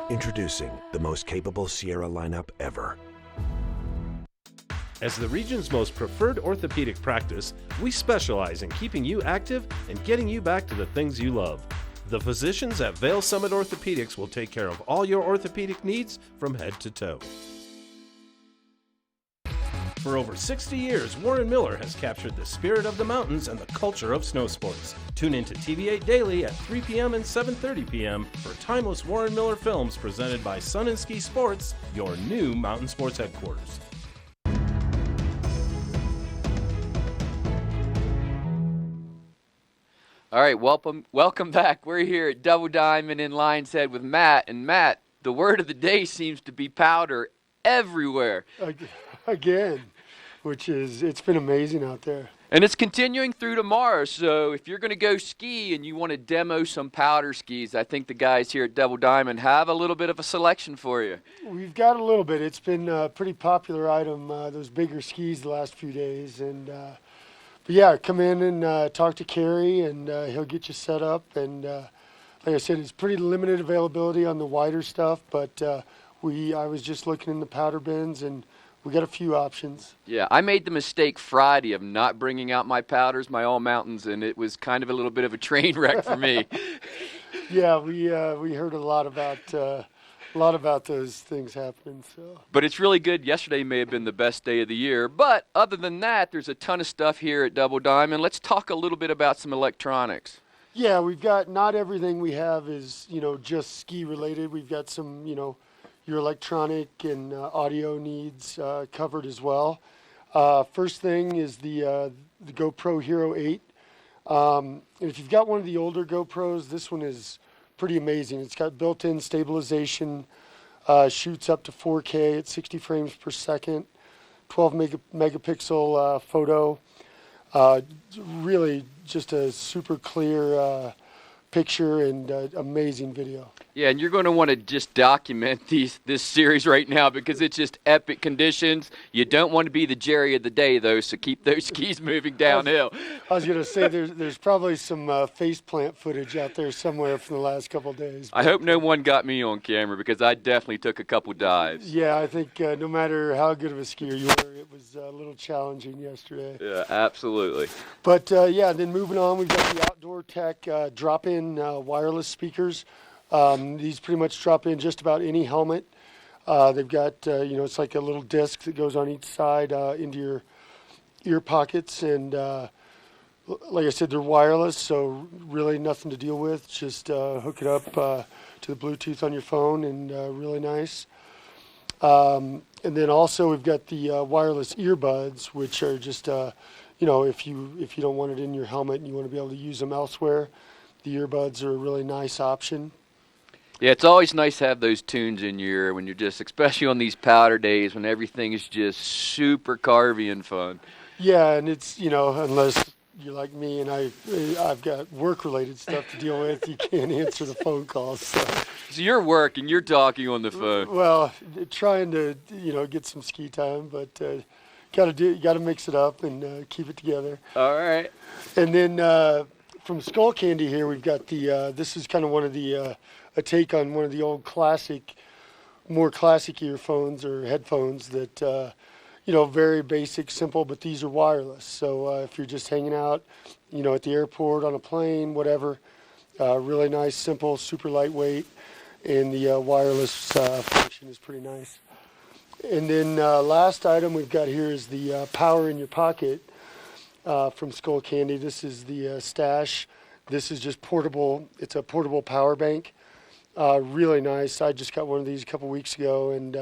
Introducing the most capable Sierra lineup ever. As the region's most preferred orthopedic practice, we specialize in keeping you active and getting you back to the things you love. The physicians at Vail Summit Orthopedics will take care of all your orthopedic needs from head to toe. For over 60 years, Warren Miller has captured the spirit of the mountains and the culture of snow sports. Tune into TV8 Daily at 3 p.m. and 7:30 p.m. for timeless Warren Miller films presented by Sun and Ski Sports, your new mountain sports headquarters. All right, welcome back. We're here at Double Diamond in Lion's Head with Matt. And Matt, the word of the day seems to be powder everywhere. Again, it's been amazing out there. And it's continuing through tomorrow, so if you're going to go ski and you want to demo some powder skis, I think the guys here at Double Diamond have a little bit of a selection for you. We've got a little bit. It's been a pretty popular item, those bigger skis the last few days. And but yeah, come in and talk to Kerry, and he'll get you set up. And like I said, it's pretty limited availability on the wider stuff, but I was just looking in the powder bins, and we got a few options. Yeah, I made the mistake Friday of not bringing out my powders, my All Mountains, and it was kind of a little bit of a train wreck for me. Yeah, we heard a lot about those things happening. So. But it's really good. Yesterday may have been the best day of the year. But other than that, there's a ton of stuff here at Double Diamond. Let's talk a little bit about some electronics. Yeah, we've got, not everything we have is, just ski related. We've got some, your electronic and audio needs covered as well. First thing is the GoPro Hero 8. And if you've got one of the older GoPros, this one is pretty amazing. It's got built-in stabilization, shoots up to 4K at 60 frames per second, 12 megapixel photo. Really just a super clear picture and amazing video. Yeah, and you're going to want to just document this series right now because it's just epic conditions. You don't want to be the Jerry of the day, though, so keep those skis moving downhill. I was going to say there's probably some faceplant footage out there somewhere from the last couple of days. I hope no one got me on camera because I definitely took a couple dives. Yeah, I think no matter how good of a skier you were, it was a little challenging yesterday. Yeah, absolutely. But yeah, then moving on, we've got the Outdoor Tech drop-in wireless speakers. These pretty much drop in just about any helmet. They've got, it's like a little disc that goes on each side into your ear pockets. And like I said, they're wireless, so really nothing to deal with. Just hook it up to the Bluetooth on your phone, and really nice. And then also we've got the wireless earbuds, which are just, if you don't want it in your helmet and you want to be able to use them elsewhere, the earbuds are a really nice option. Yeah, it's always nice to have those tunes in your ear when you're just, especially on these powder days when everything is just super carvy and fun. Yeah, and it's, unless you're like me and I've got work-related stuff to deal with, you can't answer the phone calls. So you're working, you're talking on the phone. Well, trying to, get some ski time, but got to mix it up and keep it together. All right. And then from Skull Candy here, we've got this is kind of one of the a take on one of the old more classic earphones or headphones that, very basic, simple, but these are wireless. So if you're just hanging out, at the airport, on a plane, whatever, really nice, simple, super lightweight, and the wireless function is pretty nice. And then last item we've got here is the Power in Your Pocket from Skull Candy. This is the Stash. This is just portable. It's a portable power bank. Really nice. I just got one of these a couple weeks ago, and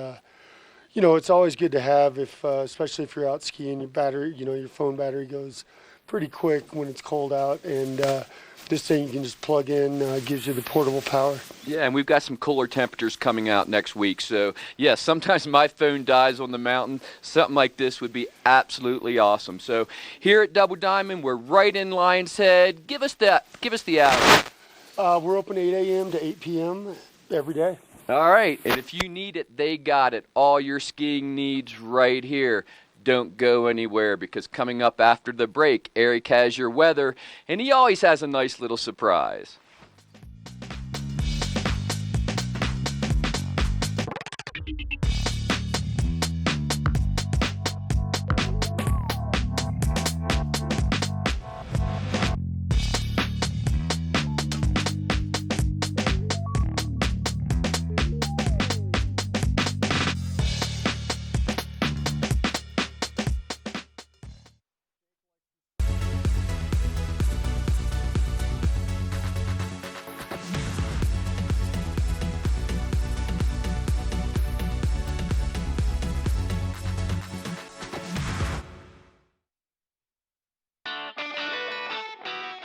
you know, it's always good to have, if especially if you're out skiing. Your battery, you know, your phone battery goes pretty quick when it's cold out, and this thing you can just plug in, gives you the portable power. Yeah, and we've got some cooler temperatures coming out next week. So, yeah, sometimes my phone dies on the mountain. Something like this would be absolutely awesome. So, here at Double Diamond, we're right in Lion's Head. Give us the hour. We're open 8 a.m. to 8 p.m. every day. All right, and if you need it, they got it. All your skiing needs right here. Don't go anywhere, because coming up after the break, Eric has your weather, and he always has a nice little surprise.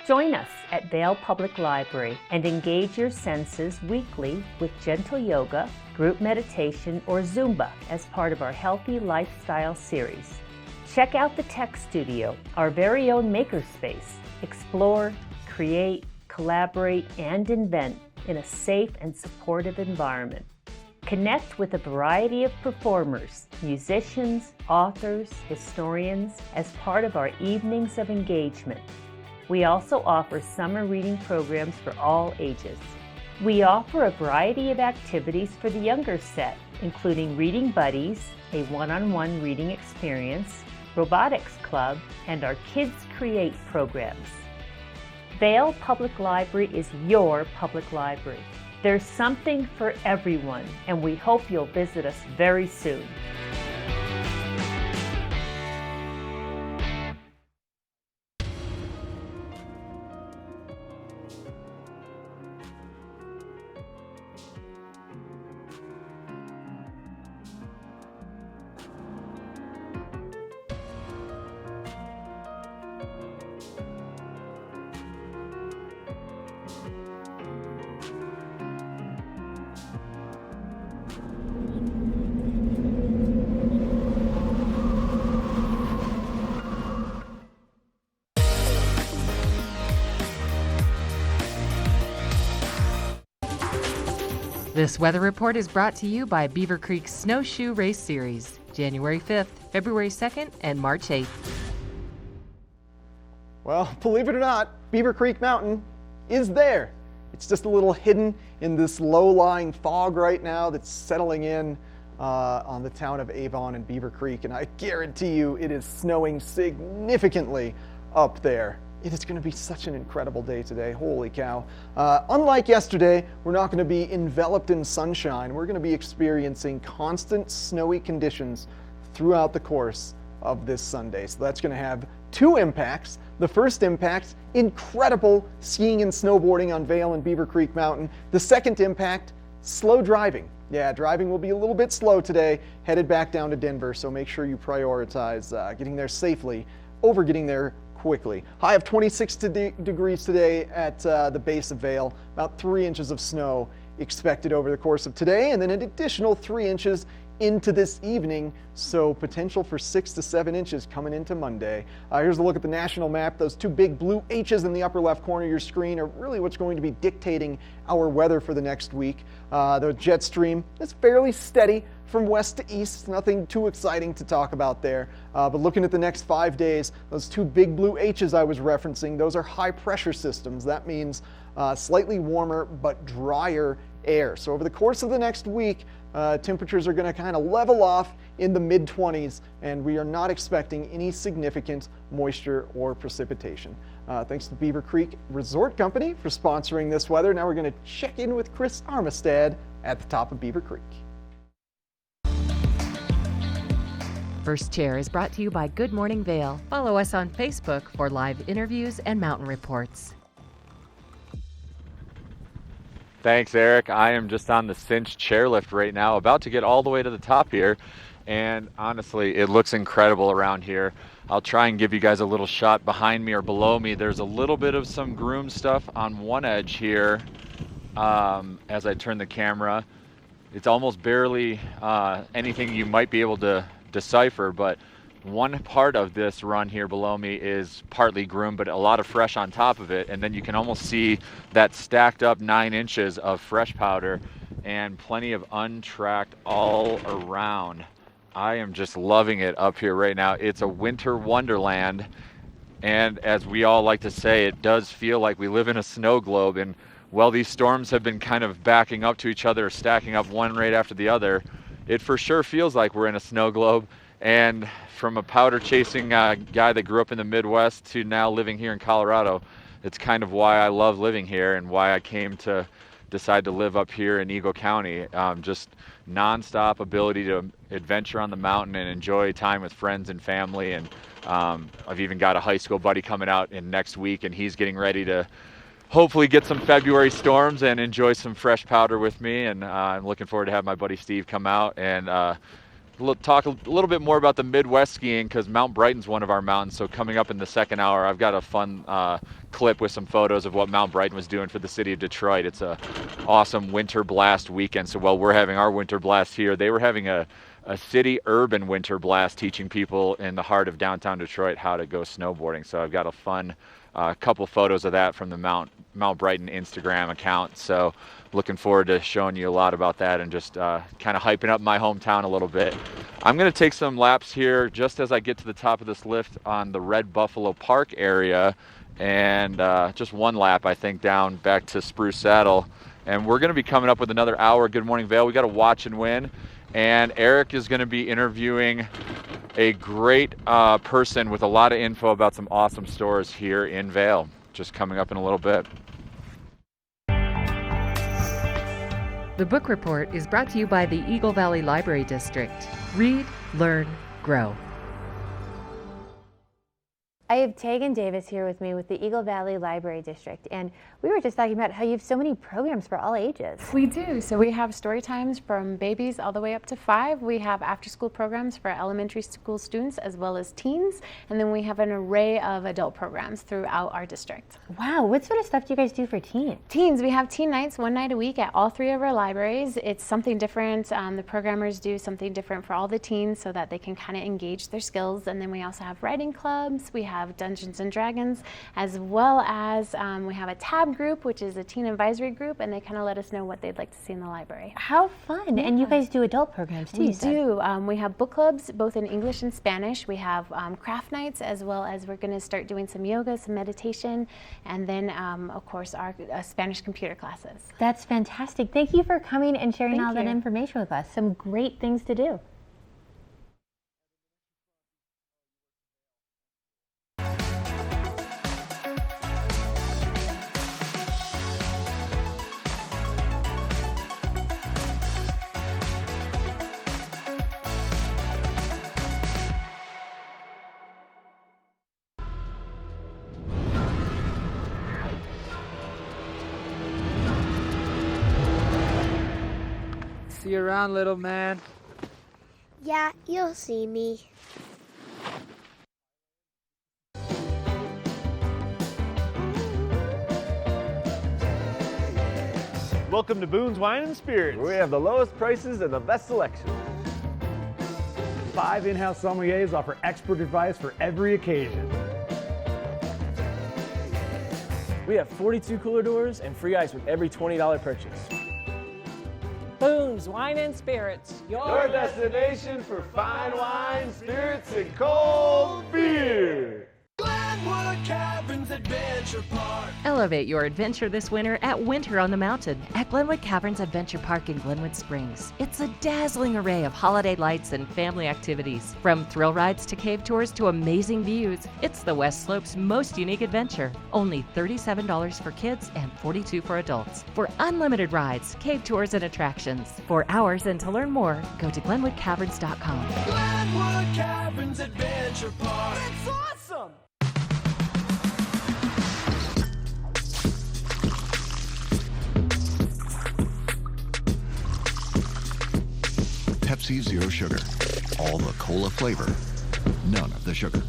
Join us at Vail Public Library and engage your senses weekly with gentle yoga, group meditation, or Zumba as part of our Healthy Lifestyle series. Check out the Tech Studio, our very own makerspace. Explore, create, collaborate, and invent in a safe and supportive environment. Connect with a variety of performers, musicians, authors, historians as part of our evenings of engagement. We also offer summer reading programs for all ages. We offer a variety of activities for the younger set, including Reading Buddies, a one-on-one reading experience, Robotics Club, and our Kids Create programs. Vail Public Library is your public library. There's something for everyone, and we hope you'll visit us very soon. This weather report is brought to you by Beaver Creek Snowshoe Race Series, January 5th, February 2nd, and March 8th. Well, believe it or not, Beaver Creek Mountain is there. It's just a little hidden in this low-lying fog right now that's settling in on the town of Avon and Beaver Creek, and I guarantee you it is snowing significantly up there. It is going to be such an incredible day today. Holy cow. Unlike yesterday, we're not going to be enveloped in sunshine. We're going to be experiencing constant snowy conditions throughout the course of this Sunday. So that's going to have two impacts. The first impact, incredible skiing and snowboarding on Vail and Beaver Creek Mountain. The second impact, slow driving. Yeah, driving will be a little bit slow today, headed back down to Denver, so make sure you prioritize getting there safely over getting there quickly. High of 26 degrees today at the base of Vail, about 3 inches of snow expected over the course of today, and then an additional 3 inches into this evening, so potential for 6 to 7 inches coming into Monday. Here's a look at the national map. Those two big blue H's in the upper left corner of your screen are really what's going to be dictating our weather for the next week. The jet stream is fairly steady from west to east, nothing too exciting to talk about there. But looking at the next 5 days, those two big blue H's I was referencing, those are high pressure systems. That means slightly warmer but drier air. So over the course of the next week, temperatures are going to kind of level off in the mid-20s, and we are not expecting any significant moisture or precipitation. Thanks to Beaver Creek Resort Company for sponsoring this weather. Now we're going to check in with Chris Armistad at the top of Beaver Creek. First Chair is brought to you by Good Morning Vale. Follow us on Facebook for live interviews and mountain reports. Thanks, Eric. I am just on the Cinch chairlift right now, about to get all the way to the top here. And honestly, it looks incredible around here. I'll try and give you guys a little shot behind me or below me. There's a little bit of some groom stuff on one edge here as I turn the camera. It's almost barely anything you might be able to decipher, but one part of this run here below me is partly groomed, but a lot of fresh on top of it. And then you can almost see that stacked up 9 inches of fresh powder and plenty of untracked all around. I am just loving it up here right now. It's a winter wonderland. And as we all like to say, it does feel like we live in a snow globe. And while these storms have been kind of backing up to each other, stacking up one right after the other, it for sure feels like we're in a snow globe. And from a powder chasing guy that grew up in the Midwest to now living here in Colorado, it's kind of why I love living here and why I came to decide to live up here in Eagle County. Just nonstop ability to adventure on the mountain and enjoy time with friends and family. And I've even got a high school buddy coming out in next week, and he's getting ready to hopefully get some February storms and enjoy some fresh powder with me. And I'm looking forward to have my buddy Steve come out and talk a little bit more about the Midwest skiing, because Mount Brighton's one of our mountains. So coming up in the second hour, I've got a fun clip with some photos of what Mount Brighton was doing for the city of Detroit. It's a awesome winter blast weekend. So while we're having our winter blast here, they were having a city urban winter blast, teaching people in the heart of downtown Detroit how to go snowboarding. So I've got a fun couple photos of that from the Mount Brighton Instagram account. So looking forward to showing you a lot about that and just kind of hyping up my hometown a little bit. I'm going to take some laps here just as I get to the top of this lift on the Red Buffalo Park area, and just one lap, I think, down back to Spruce Saddle. And we're going to be coming up with another hour of Good Morning Vale. We got to watch and win. And Eric is going to be interviewing a great person with a lot of info about some awesome stores here in Vail, just coming up in a little bit. The book report is brought to you by the Eagle Valley Library District. Read, learn, grow. I have Tegan Davis here with me with the Eagle Valley Library District, and we were just talking about how you have so many programs for all ages. We do. So we have story times from babies all the way up to 5. We have after-school programs for elementary school students as well as teens, and then we have an array of adult programs throughout our district. Wow, what sort of stuff do you guys do for teens? Teens, we have teen nights 1 night a week at all 3 of our libraries. It's something different. The programmers do something different for all the teens so that they can kind of engage their skills. And then we also have writing clubs. We have Dungeons and Dragons, as well as we have a tab group, which is a teen advisory group, and they kind of let us know what they'd like to see in the library. How fun. Yeah. And you guys do adult programs too. We do. We have book clubs both in English and Spanish. We have craft nights, as well as we're going to start doing some yoga, some meditation, and then of course our Spanish computer classes. That's fantastic. Thank you for coming and sharing all that information with us. Some great things to do. See you around, little man. Yeah, you'll see me. Welcome to Boone's Wine and Spirits, where we have the lowest prices and the best selection. 5 in-house sommeliers offer expert advice for every occasion. We have 42 cooler doors and free ice with every $20 purchase. Boone's Wine and Spirits, your destination for fine wine, spirits, and cold beer. Glenwood Caverns Adventure Park. Elevate your adventure this winter at Winter on the Mountain at Glenwood Caverns Adventure Park in Glenwood Springs. It's a dazzling array of holiday lights and family activities. From thrill rides to cave tours to amazing views, it's the West Slope's most unique adventure. Only $37 for kids and $42 for adults. For unlimited rides, cave tours, and attractions. For hours and to learn more, go to glenwoodcaverns.com. Glenwood Caverns Adventure Park. It's awesome! Pepsi Zero Sugar. All the cola flavor, none of the sugar.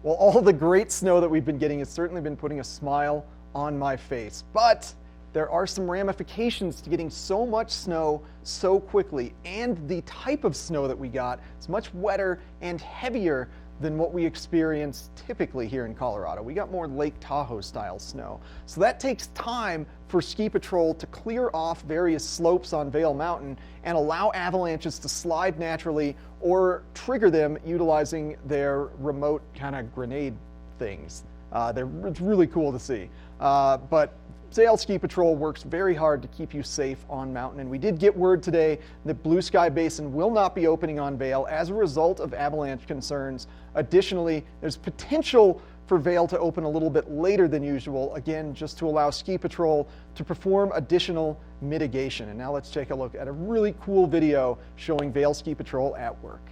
Well, all the great snow that we've been getting has certainly been putting a smile on my face. But there are some ramifications to getting so much snow so quickly. And the type of snow that we got is much wetter and heavier than what we experience typically here in Colorado. We got more Lake Tahoe style snow. So that takes time for ski patrol to clear off various slopes on Vail Mountain and allow avalanches to slide naturally or trigger them utilizing their remote kind of grenade things. It's really cool to see. But Vail Ski Patrol works very hard to keep you safe on mountain, and we did get word today that Blue Sky Basin will not be opening on Vail as a result of avalanche concerns. Additionally, there's potential for Vail to open a little bit later than usual, again, just to allow Ski Patrol to perform additional mitigation. And now let's take a look at a really cool video showing Vail Ski Patrol at work.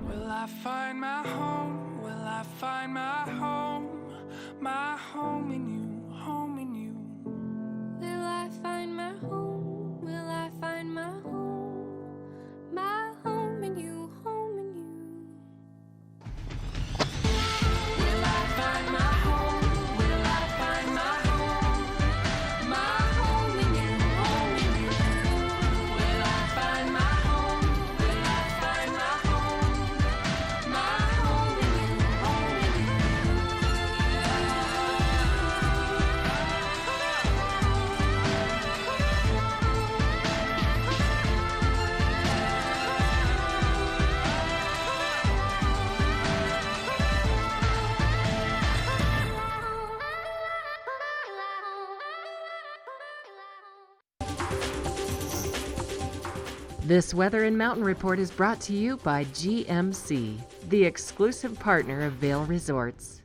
Will I find my home? Will I find my home? My home in you, home in you. Will I find my home? Will I find my home? My home in you, home in you. Will I find my home? Will I find my home? My home in you, home in you. Will I find my home? Will I find my home? My home in you, home in you. This Weather and Mountain Report is brought to you by GMC, the exclusive partner of Vail Resorts.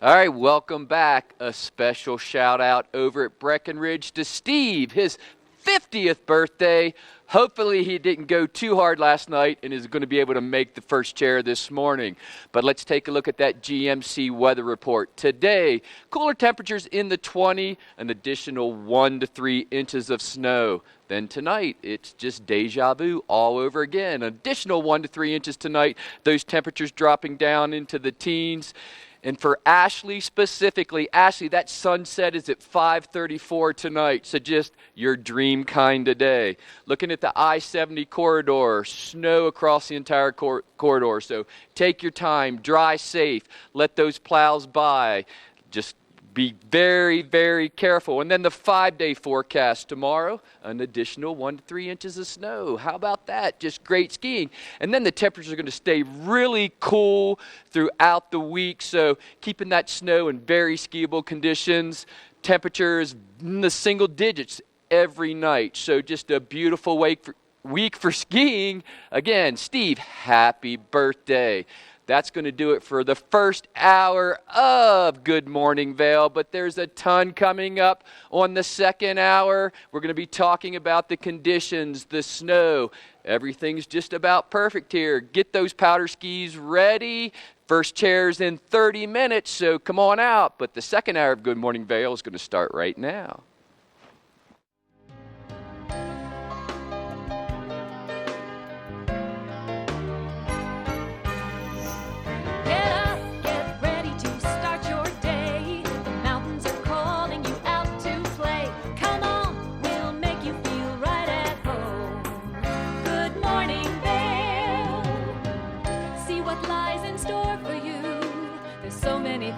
All right, welcome back. A special shout out over at Breckenridge to Steve, his 50th birthday. Hopefully he didn't go too hard last night and is going to be able to make the first chair this morning. But let's take a look at that GMC weather report. Today, cooler temperatures in the 20, an additional 1 to 3 inches of snow. Then tonight, it's just deja vu all over again. Additional 1 to 3 inches tonight. Those temperatures dropping down into the teens. And for Ashley specifically, Ashley, that sunset is at 5:34 tonight, so just your dream kind of day. Looking at the I-70 corridor, snow across the entire corridor, so take your time, dry safe, let those plows by. Just be very, very careful. And then the 5-day forecast tomorrow, an additional 1 to 3 inches of snow. How about that? Just great skiing. And then the temperatures are going to stay really cool throughout the week, so keeping that snow in very skiable conditions. Temperatures in the single digits every night. So just a beautiful week for skiing. Again, Steve, happy birthday. That's going to do it for the first hour of Good Morning Vail, but there's a ton coming up on the second hour. We're going to be talking about the conditions, the snow. Everything's just about perfect here. Get those powder skis ready. First chair's in 30 minutes, so come on out. But the second hour of Good Morning Vail is going to start right now.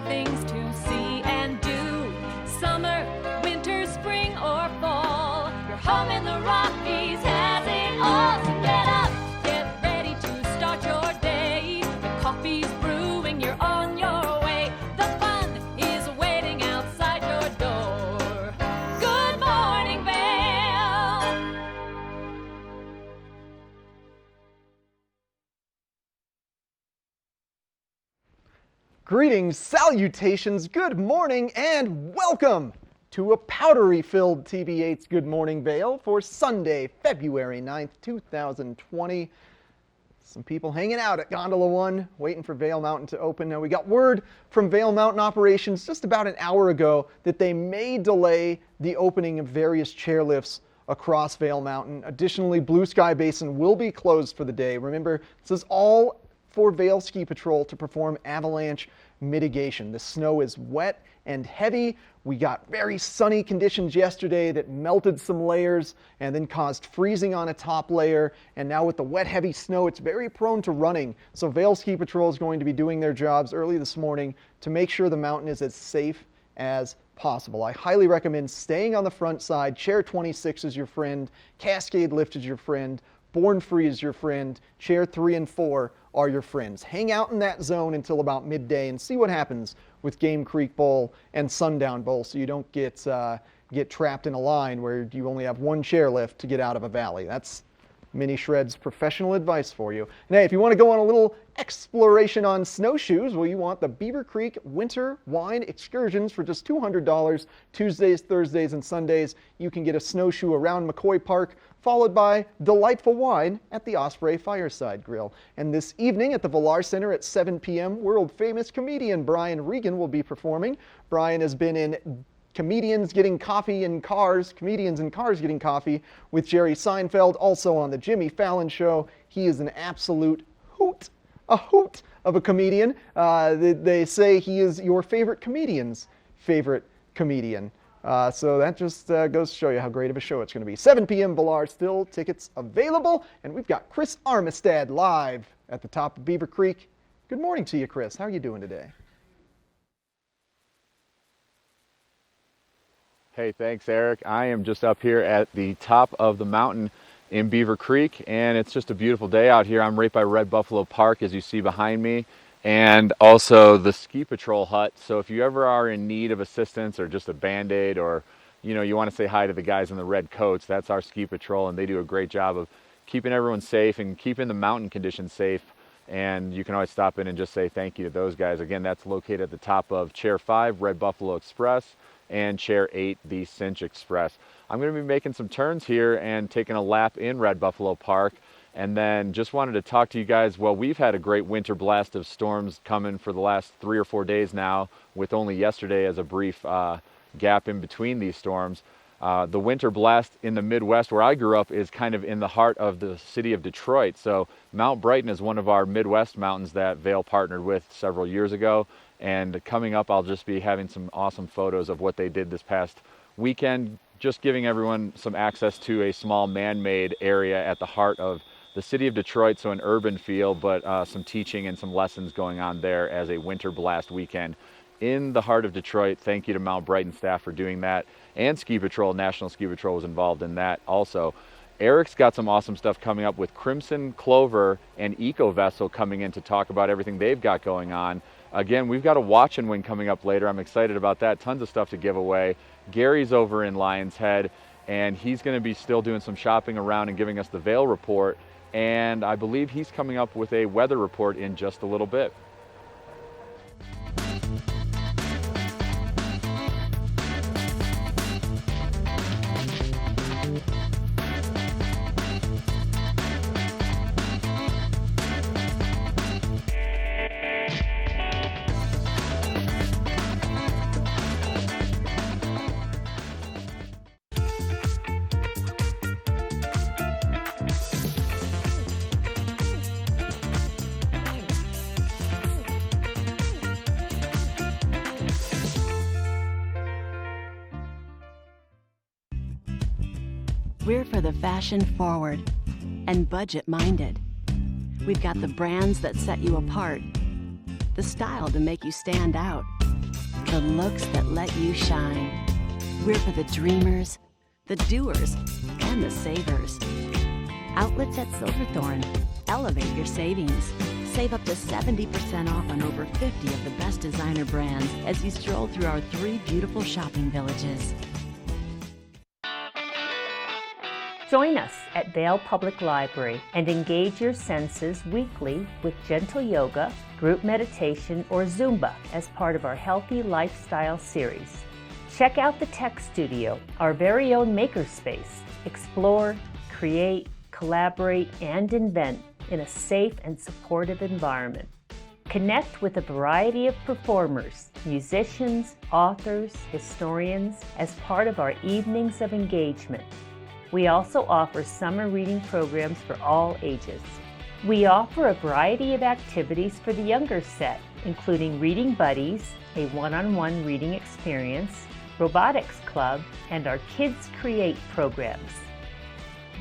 Things to Greetings, salutations, good morning, and welcome to a powdery-filled TV8's Good Morning Vale for Sunday, February 9th, 2020. Some people hanging out at Gondola 1, waiting for Vail Mountain to open. Now, we got word from Vail Mountain Operations just about an hour ago that they may delay the opening of various chairlifts across Vail Mountain. Additionally, Blue Sky Basin will be closed for the day. Remember, this is all for Vail Ski Patrol to perform avalanche mitigation. The snow is wet and heavy. We got very sunny conditions yesterday that melted some layers and then caused freezing on a top layer. And now with the wet, heavy snow, it's very prone to running. So Vail Ski Patrol is going to be doing their jobs early this morning to make sure the mountain is as safe as possible. I highly recommend staying on the front side. Chair 26 is your friend. Cascade Lift is your friend. Born Free is your friend. Chair 3 and 4 are your friends. Hang out in that zone until about midday and see what happens with Game Creek Bowl and Sundown Bowl so you don't get trapped in a line where you only have one chairlift to get out of a valley. That's Mini Shred's professional advice for you. And hey, if you want to go on a little exploration on snowshoes, well, you want the Beaver Creek Winter Wine Excursions for just $200. Tuesdays, Thursdays, and Sundays, you can get a snowshoe around McCoy Park, followed by delightful wine at the Osprey Fireside Grill. And this evening at the Villar Center at 7 p.m., world-famous comedian Brian Regan will be performing. Brian has been in Comedians Getting Coffee in Cars, Comedians in Cars Getting Coffee with Jerry Seinfeld, also on the Jimmy Fallon Show. He is an absolute hoot of a comedian. They say he is your favorite comedian's favorite comedian. So that just goes to show you how great of a show it's going to be. 7 p.m. Villar, still tickets available. And we've got Chris Armistead live at the top of Beaver Creek. Good morning to you, Chris. How are you doing today? Hey, thanks, Eric. I am just up here at the top of the mountain in Beaver Creek, and it's just a beautiful day out here. I'm right by Red Buffalo Park, as you see behind me, and also the Ski Patrol hut. So if you ever are in need of assistance or just a Band-Aid, or you want to say hi to the guys in the red coats, that's our Ski Patrol, and they do a great job of keeping everyone safe and keeping the mountain conditions safe. And you can always stop in and just say thank you to those guys. Again, that's located at the top of Chair 5, Red Buffalo Express, and Chair 8, the Cinch Express. I'm going to be making some turns here and taking a lap in Red Buffalo Park, and then just wanted to talk to you guys. Well, we've had a great winter blast of storms coming for the last 3 or 4 days now, with only yesterday as a brief gap in between these storms. The winter blast in the Midwest, where I grew up, is kind of in the heart of the city of Detroit. So Mount Brighton is one of our Midwest mountains that Vail partnered with several years ago. And coming up, I'll just be having some awesome photos of what they did this past weekend, just giving everyone some access to a small man-made area at the heart of the city of Detroit, so an urban feel, but some teaching and some lessons going on there as a winter blast weekend in the heart of Detroit. Thank you to Mount Brighton staff for doing that, and Ski Patrol, National Ski Patrol was involved in that also. Eric's got some awesome stuff coming up with Crimson Clover and Eco Vessel coming in to talk about everything they've got going on. Again, we've got a watch and win coming up later. I'm excited about that. Tons of stuff to give away. Gary's over in Lion's Head, and he's going to be still doing some shopping around and giving us the Vail report. And I believe he's coming up with a weather report in just a little bit. We're for the fashion forward and budget minded. We've got the brands that set you apart, the style to make you stand out, the looks that let you shine. We're for the dreamers, the doers, and the savers. Outlets at Silverthorne. Elevate your savings. Save up to 70% off on over 50 of the best designer brands as you stroll through our 3 beautiful shopping villages. Join us at Vail Public Library and engage your senses weekly with gentle yoga, group meditation, or Zumba as part of our Healthy Lifestyle series. Check out the Tech Studio, our very own makerspace. Explore, create, collaborate, and invent in a safe and supportive environment. Connect with a variety of performers, musicians, authors, historians as part of our evenings of engagement. We also offer summer reading programs for all ages. We offer a variety of activities for the younger set, including Reading Buddies, a one-on-one reading experience, Robotics Club, and our Kids Create programs.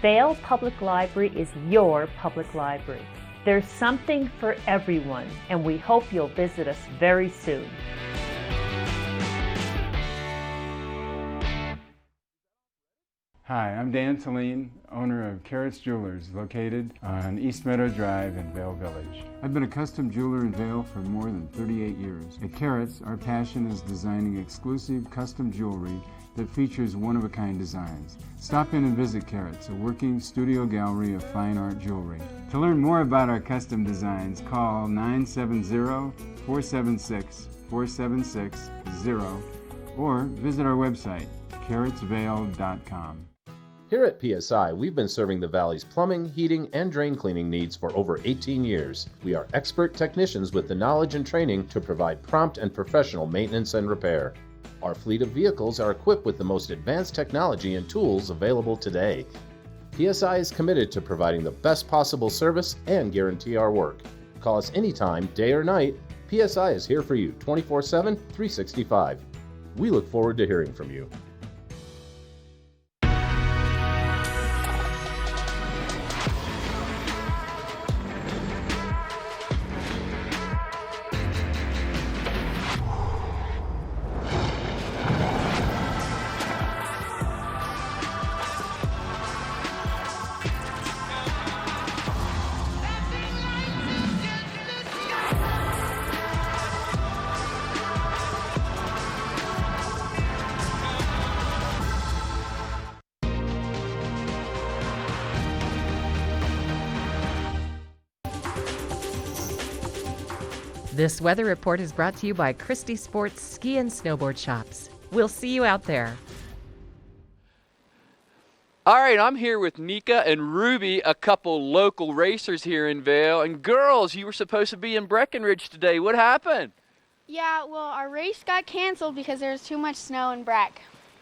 Vail Public Library is your public library. There's something for everyone, and we hope you'll visit us very soon. Hi, I'm Dan Talene, owner of Carrots Jewelers, located on East Meadow Drive in Vail Village. I've been a custom jeweler in Vail for more than 38 years. At Carrots, our passion is designing exclusive custom jewelry that features one-of-a-kind designs. Stop in and visit Carrots, a working studio gallery of fine art jewelry. To learn more about our custom designs, call 970-476-4760 or visit our website, carrotsvail.com. Here at PSI, we've been serving the Valley's plumbing, heating, and drain cleaning needs for over 18 years. We are expert technicians with the knowledge and training to provide prompt and professional maintenance and repair. Our fleet of vehicles are equipped with the most advanced technology and tools available today. PSI is committed to providing the best possible service and guarantee our work. Call us anytime, day or night. PSI is here for you 24/7, 365. We look forward to hearing from you. This weather report is brought to you by Christie Sports Ski and Snowboard Shops. We'll see you out there. All right, I'm here with Nika and Ruby, a couple local racers here in Vail. And girls, you were supposed to be in Breckenridge today. What happened? Yeah, well, our race got canceled because there was too much snow in Breck.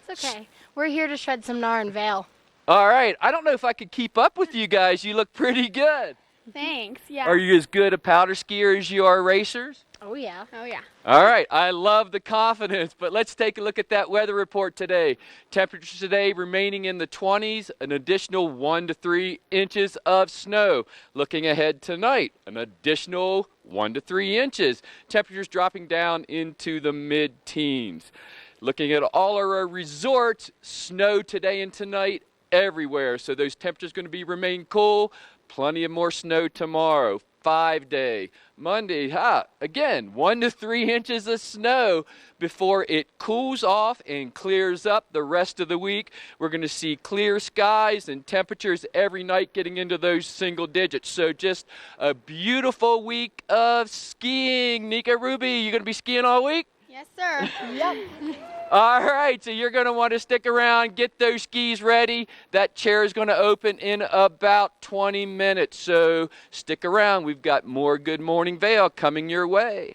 It's okay. We're here to shred some gnar in Vail. All right, I don't know if I could keep up with you guys. You look pretty good. Thanks, yeah. Are you as good a powder skier as you are racers? Oh, yeah. Oh, yeah. All right, I love the confidence, but let's take a look at that weather report today. Temperatures today remaining in the 20s, an additional 1 to 3 inches of snow. Looking ahead tonight, an additional 1 to 3 inches. Temperatures dropping down into the mid-teens. Looking at all our resorts, snow today and tonight everywhere, so those temperatures going to remain cool. Plenty of more snow tomorrow. 5-day. Monday, again, 1 to 3 inches of snow before it cools off and clears up the rest of the week. We're going to see clear skies and temperatures every night getting into those single digits. So just a beautiful week of skiing. Nika, Ruby, you going to be skiing all week? Yes, sir. Yep. All right, so you're going to want to stick around, get those skis ready. That chair is going to open in about 20 minutes, so stick around. We've got more Good Morning Vail coming your way.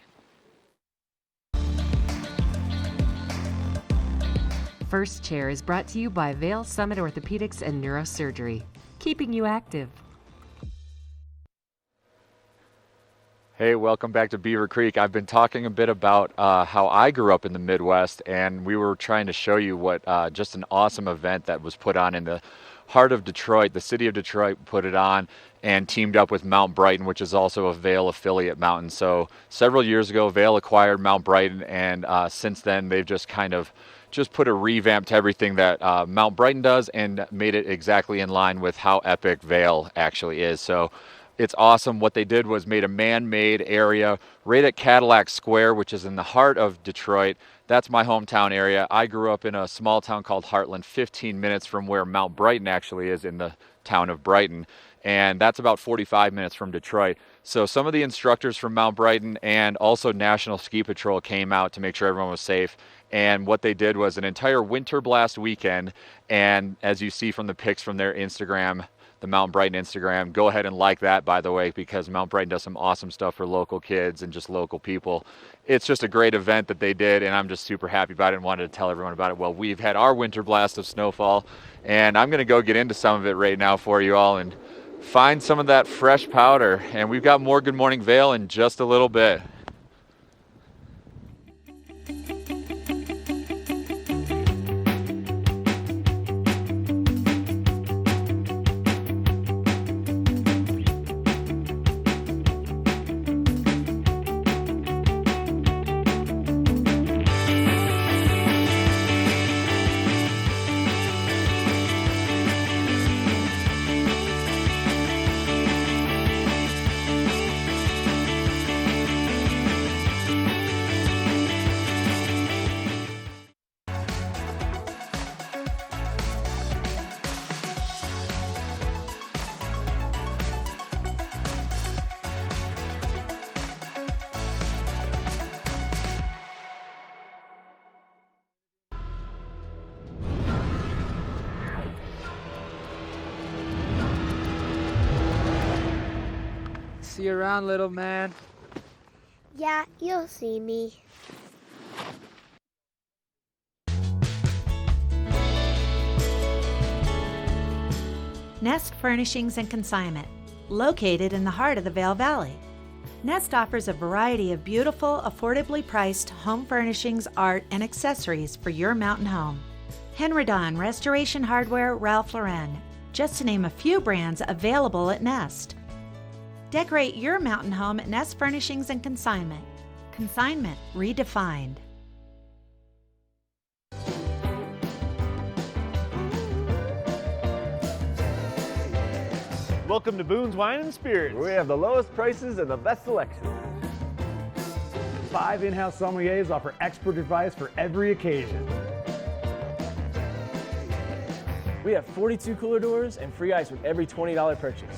First Chair is brought to you by Vail Summit Orthopedics and Neurosurgery, keeping you active. Hey, welcome back to Beaver Creek. I've been talking a bit about how I grew up in the Midwest, and we were trying to show you what just an awesome event that was put on in the heart of Detroit. The city of Detroit put it on and teamed up with Mount Brighton, which is also a Vail affiliate mountain. So several years ago, Vail acquired Mount Brighton, and since then they've just kind of put a revamp to everything that Mount Brighton does and made it exactly in line with how epic Vail actually is. So It's awesome. What they did was made a man-made area right at Cadillac Square, which is in the heart of Detroit. That's my hometown area. I grew up in a small town called Heartland, 15 minutes from where Mount Brighton actually is, in the town of Brighton. And that's about 45 minutes from Detroit. So some of the instructors from Mount Brighton and also National Ski Patrol came out to make sure everyone was safe. And what they did was an entire winter blast weekend. And as you see from the pics from their Instagram, the Mount Brighton Instagram, go ahead and like that, by the way, because Mount Brighton does some awesome stuff for local kids and just local people. It's just a great event that they did, and I'm just super happy about it and wanted to tell everyone about it. Well, we've had our winter blast of snowfall, and I'm going to go get into some of it right now for you all and find some of that fresh powder. And we've got more Good Morning Vail in just a little bit. See you around, little man. Yeah, you'll see me. Nest Furnishings and Consignment, located in the heart of the Vail Valley. Nest offers a variety of beautiful, affordably priced home furnishings, art, and accessories for your mountain home. Henredon, Restoration Hardware, Ralph Lauren, just to name a few brands available at Nest. Decorate your mountain home at Nest Furnishings and Consignment. Consignment redefined. Welcome to Boone's Wine and Spirits, where we have the lowest prices and the best selection. 5 in-house sommeliers offer expert advice for every occasion. We have 42 cooler doors and free ice with every $20 purchase.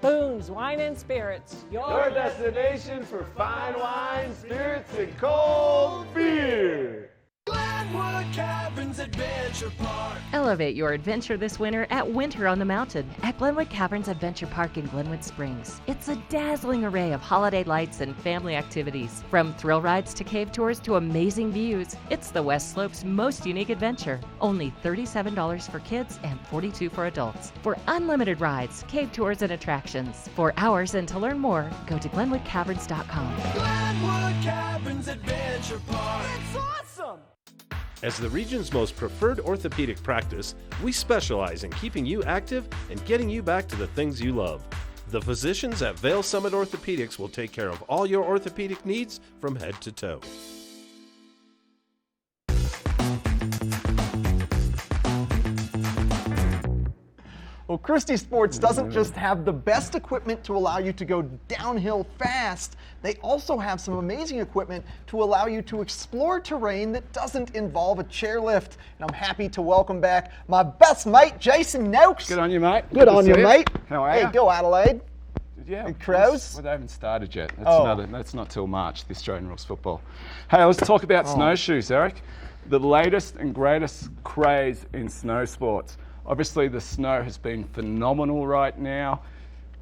Boone's Wine and Spirits, Your destination for fine wine, spirits, and cold beer. Glenwood Caverns Adventure Park. Elevate your adventure this winter at Winter on the Mountain at Glenwood Caverns Adventure Park in Glenwood Springs. It's a dazzling array of holiday lights and family activities. From thrill rides to cave tours to amazing views, it's the West Slope's most unique adventure. Only $37 for kids and $42 for adults. For unlimited rides, cave tours, and attractions. For hours and to learn more, go to glenwoodcaverns.com. Glenwood Caverns Adventure Park. It's awesome! As the region's most preferred orthopedic practice, we specialize in keeping you active and getting you back to the things you love. The physicians at Vail Summit Orthopedics will take care of all your orthopedic needs from head to toe. Well, Christie Sports doesn't just have the best equipment to allow you to go downhill fast, they also have some amazing equipment to allow you to explore terrain that doesn't involve a chairlift. And I'm happy to welcome back my best mate, Jason Noakes. Good on you, mate. Good on you, mate. How are Hey, you? go Adelaide. Yeah, And Crows. well, they haven't started yet. Oh. That's not till March, the Australian rules football. Hey, let's talk about snowshoes, Eric. The latest and greatest craze in snow sports. Obviously, the snow has been phenomenal right now.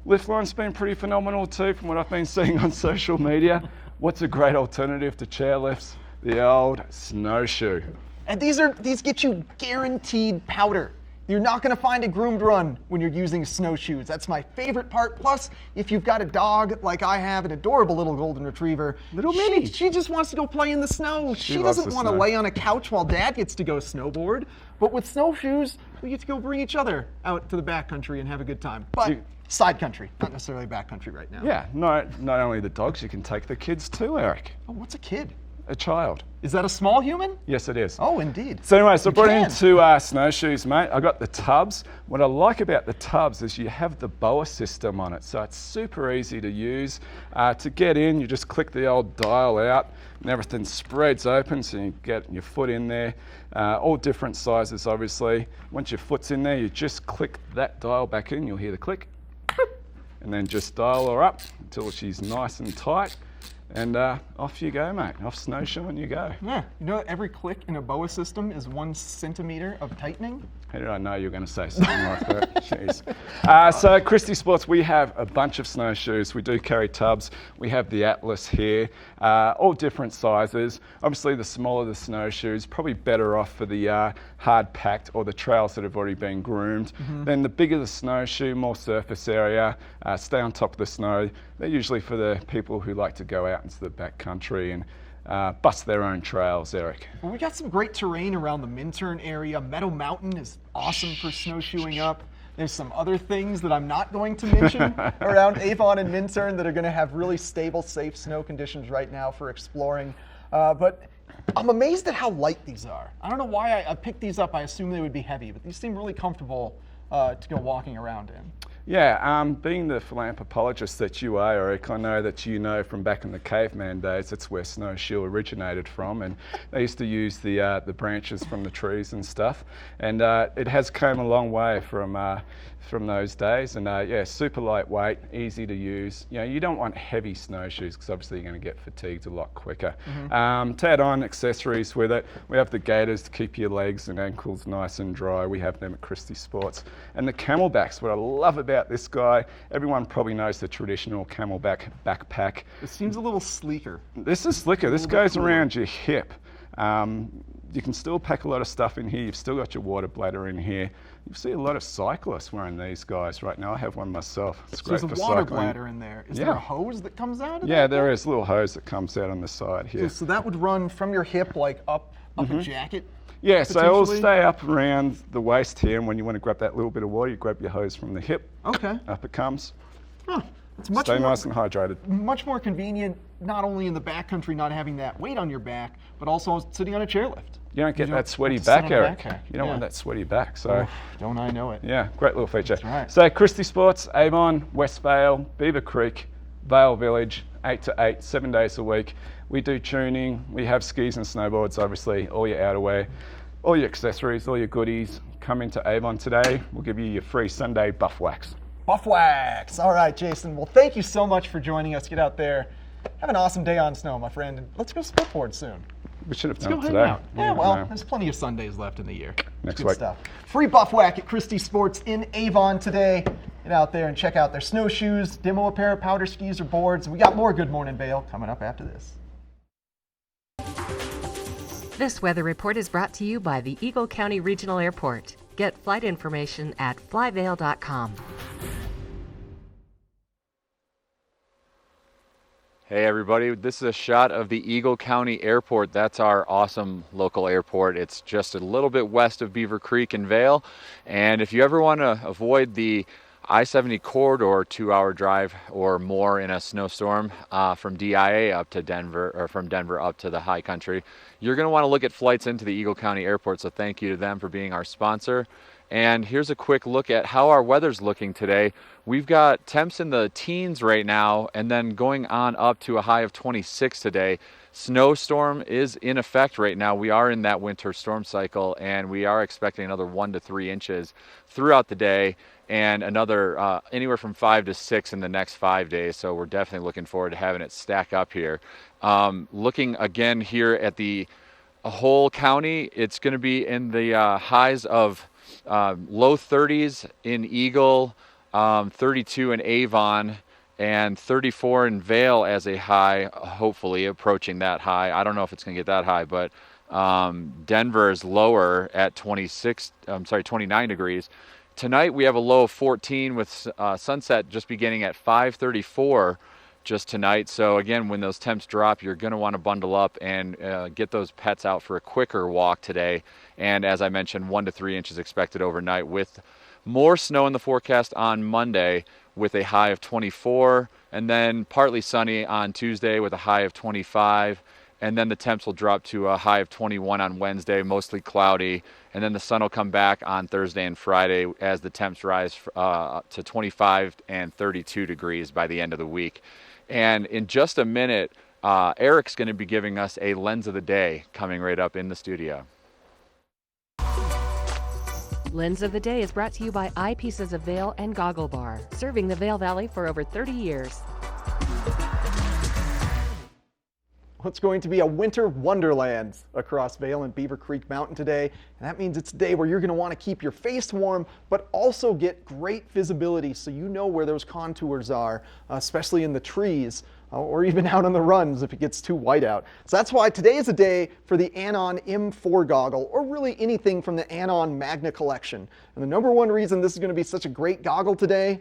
Lift line's been pretty phenomenal too, from what I've been seeing on social media. What's a great alternative to chairlifts? The old snowshoe. And these get you guaranteed powder. You're not going to find a groomed run when you're using snowshoes. That's my favorite part. Plus, if you've got a dog like I have, an adorable little golden retriever, she just wants to go play in the snow. She loves doesn't the want to snow. lay on a couch while Dad gets to go snowboard. But with snowshoes, we get to go bring each other out to the backcountry and have a good time. But side country, not necessarily backcountry right now. Yeah, not only the dogs, you can take the kids too, Eric. Oh, what's a kid? a child. Is that a small human? Yes, it is. Oh, indeed. So anyway, so I You brought can. in two snowshoes, mate. I got the tubs. What I like about the tubs is you have the BOA system on it, so it's super easy to use. To get in, you just click the old dial out, and everything spreads open, so you get your foot in there. All different sizes, obviously. Once your foot's in there, you just click that dial back in. You'll hear the click, and then just dial her up until she's nice and tight. And off you go, mate. Off snowshoeing you go. Yeah, you know every click in a BOA system is 1 centimeter of tightening? How did I know you were going to say something like that? Jeez. So at Christie Sports, we have a bunch of snowshoes. We do carry tubs. We have the Atlas here, all different sizes. Obviously, the smaller the snowshoes, probably better off for the hard-packed or the trails that have already been groomed. Then the bigger the snowshoe, more surface area, stay on top of the snow. They're usually for the people who like to go out into the backcountry and bust their own trails, Eric. Well, we got some great terrain around the Minturn area. Meadow Mountain is awesome for snowshoeing up. There's some other things that I'm not going to mention around Avon and Minturn that are going to have really stable, safe snow conditions right now for exploring. But I'm amazed at how light these are. I don't know why I picked these up. I assumed they would be heavy, but these seem really comfortable to go walking around in. Yeah, being the philanthropologist that you are, Eric, I know that you know from back in the caveman days, that's where snowshoe originated from, and they used to use the branches from the trees and stuff, and it has come a long way from those days, and yeah, super lightweight, easy to use. You know, you don't want heavy snowshoes because obviously you're going to get fatigued a lot quicker. To add on accessories with it, we have the gaiters to keep your legs and ankles nice and dry. We have them at Christie Sports. And the camelbacks, what I love about this guy, everyone probably knows the traditional camelback backpack. It seems a little sleeker. This is slicker. This goes around your hip. You can still pack a lot of stuff in here. You've still got your water bladder in here. You see a lot of cyclists wearing these guys right now. I have one myself. It's great so for there's a water cycling. bladder in there. Is there a hose that comes out of Yeah, that? there is a little hose that comes out on the side here. So that would run from your hip, like up a jacket? Yeah, so it'll potentially? stay up around the waist here, and when you want to grab that little bit of water, you grab your hose from the hip. Okay. Up it comes. Huh. It's much Stay more, nice and hydrated. much more convenient, not only in the backcountry not having that weight on your back, but also sitting on a chairlift. You don't get that sweaty have to sit back, on a Eric. backpack. You don't Yeah. want that sweaty back. So, don't I know it? Yeah, great little feature. That's right. So, Christie Sports, Avon, West Vale, Beaver Creek, Vale Village, 8 to 8, 7 days a week. We do tuning. We have skis and snowboards, obviously, all your outerwear, all your accessories, all your goodies. Come into Avon today. We'll give you your free Sunday buff wax. Buff wax. All right, Jason. Well, thank you so much for joining us. Get out there. Have an awesome day on snow, my friend. And let's go split soon. We should have Let's done go it hang today. out. Yeah, well, no. there's plenty of Sundays left in the year. Next Good week. stuff. Free buff whack at Christie Sports in Avon today. Get out there and check out their snowshoes, demo a pair of powder skis or boards. We got more Good Morning Vail coming up after this. This weather report is brought to you by the Eagle County Regional Airport. Get flight information at flyvail.com. Hey everybody, this is a shot of the Eagle County Airport. That's our awesome local airport. It's just a little bit west of Beaver Creek and Vail. And if you ever want to avoid the I-70 corridor 2-hour drive or more in a snowstorm from DIA up to Denver, or from Denver up to the high country, you're going to want to look at flights into the Eagle County Airport. So thank you to them for being our sponsor. And here's a quick look at how our weather's looking today. We've got temps in the teens right now and then going on up to a high of 26 today. Snowstorm is in effect right now. We are in that winter storm cycle and we are expecting another 1 to 3 inches throughout the day and another anywhere from 5 to 6 in the next 5 days. So we're definitely looking forward to having it stack up here. Looking again here at the whole county, it's going to be in the highs of low 30s in Eagle, 32 in Avon, and 34 in Vail as a high, hopefully approaching that high. I don't know if it's going to get that high, but Denver is lower at 29 degrees. Tonight we have a low of 14 with sunset just beginning at 5:34 just tonight. So again, when those temps drop, you're going to want to bundle up and get those pets out for a quicker walk today. And as I mentioned, 1 to 3 inches expected overnight with more snow in the forecast on Monday with a high of 24, and then partly sunny on Tuesday with a high of 25. and then the temps will drop to a high of 21 on Wednesday, mostly cloudy, and then the sun will come back on Thursday and Friday as the temps rise to 25 and 32 degrees by the end of the week. And in just a minute, Eric's going to be giving us a lens of the day coming right up in the studio. Lens of the Day is brought to you by Eyepieces of Vail and Goggle Bar, serving the Vail Valley for over 30 years. It's going to be a winter wonderland across Vail and Beaver Creek Mountain today, and that means it's a day where you're going to want to keep your face warm, but also get great visibility so you know where those contours are, especially in the trees, or even out on the runs if it gets too white out. So that's why today is a day for the Anon M4 goggle, or really anything from the Anon Magna collection. And the number one reason this is going to be such a great goggle today,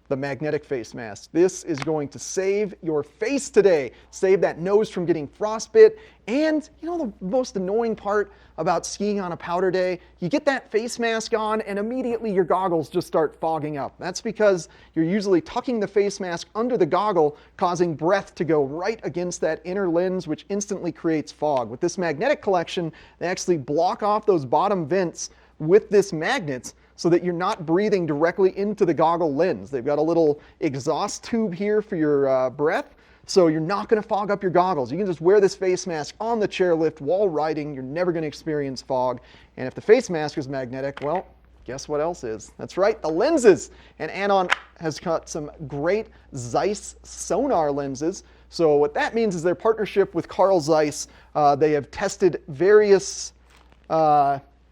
the magnetic face mask. This is going to save your face today, save that nose from getting frostbite. And you know the most annoying part about skiing on a powder day? You get that face mask on and immediately your goggles just start fogging up. That's because you're usually tucking the face mask under the goggle, causing breath to go right against that inner lens, which instantly creates fog. With this magnetic collection, they actually block off those bottom vents with this magnet, so that you're not breathing directly into the goggle lens. They've got a little exhaust tube here for your breath, so you're not going to fog up your goggles. You can just wear this face mask on the chairlift while riding. You're never going to experience fog. And if the face mask is magnetic, well, guess what else is? That's right, the lenses. And Anon has got some great Zeiss sonar lenses. So what that means is their partnership with Carl Zeiss, they have tested various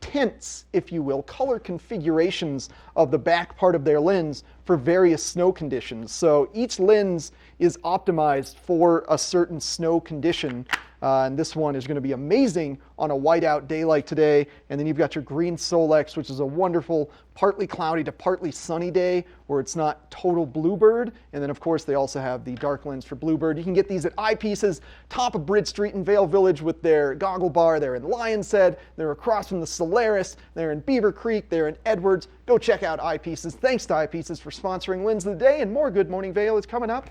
tints, if you will, color configurations of the back part of their lens for various snow conditions. So each lens is optimized for a certain snow condition. And this one is going to be amazing on a whiteout day like today. And then you've got your green Solex, which is a wonderful partly cloudy to partly sunny day where it's not total bluebird. And then of course they also have the dark lens for bluebird. You can get these at Eyepieces, top of Bridge Street in Vail Village with their goggle bar. They're in Lion's Head, they're across from the Solaris, they're in Beaver Creek, they're in Edwards. Go check out Eyepieces. Thanks to Eyepieces for sponsoring Lens of the Day, and more Good Morning Vail is coming up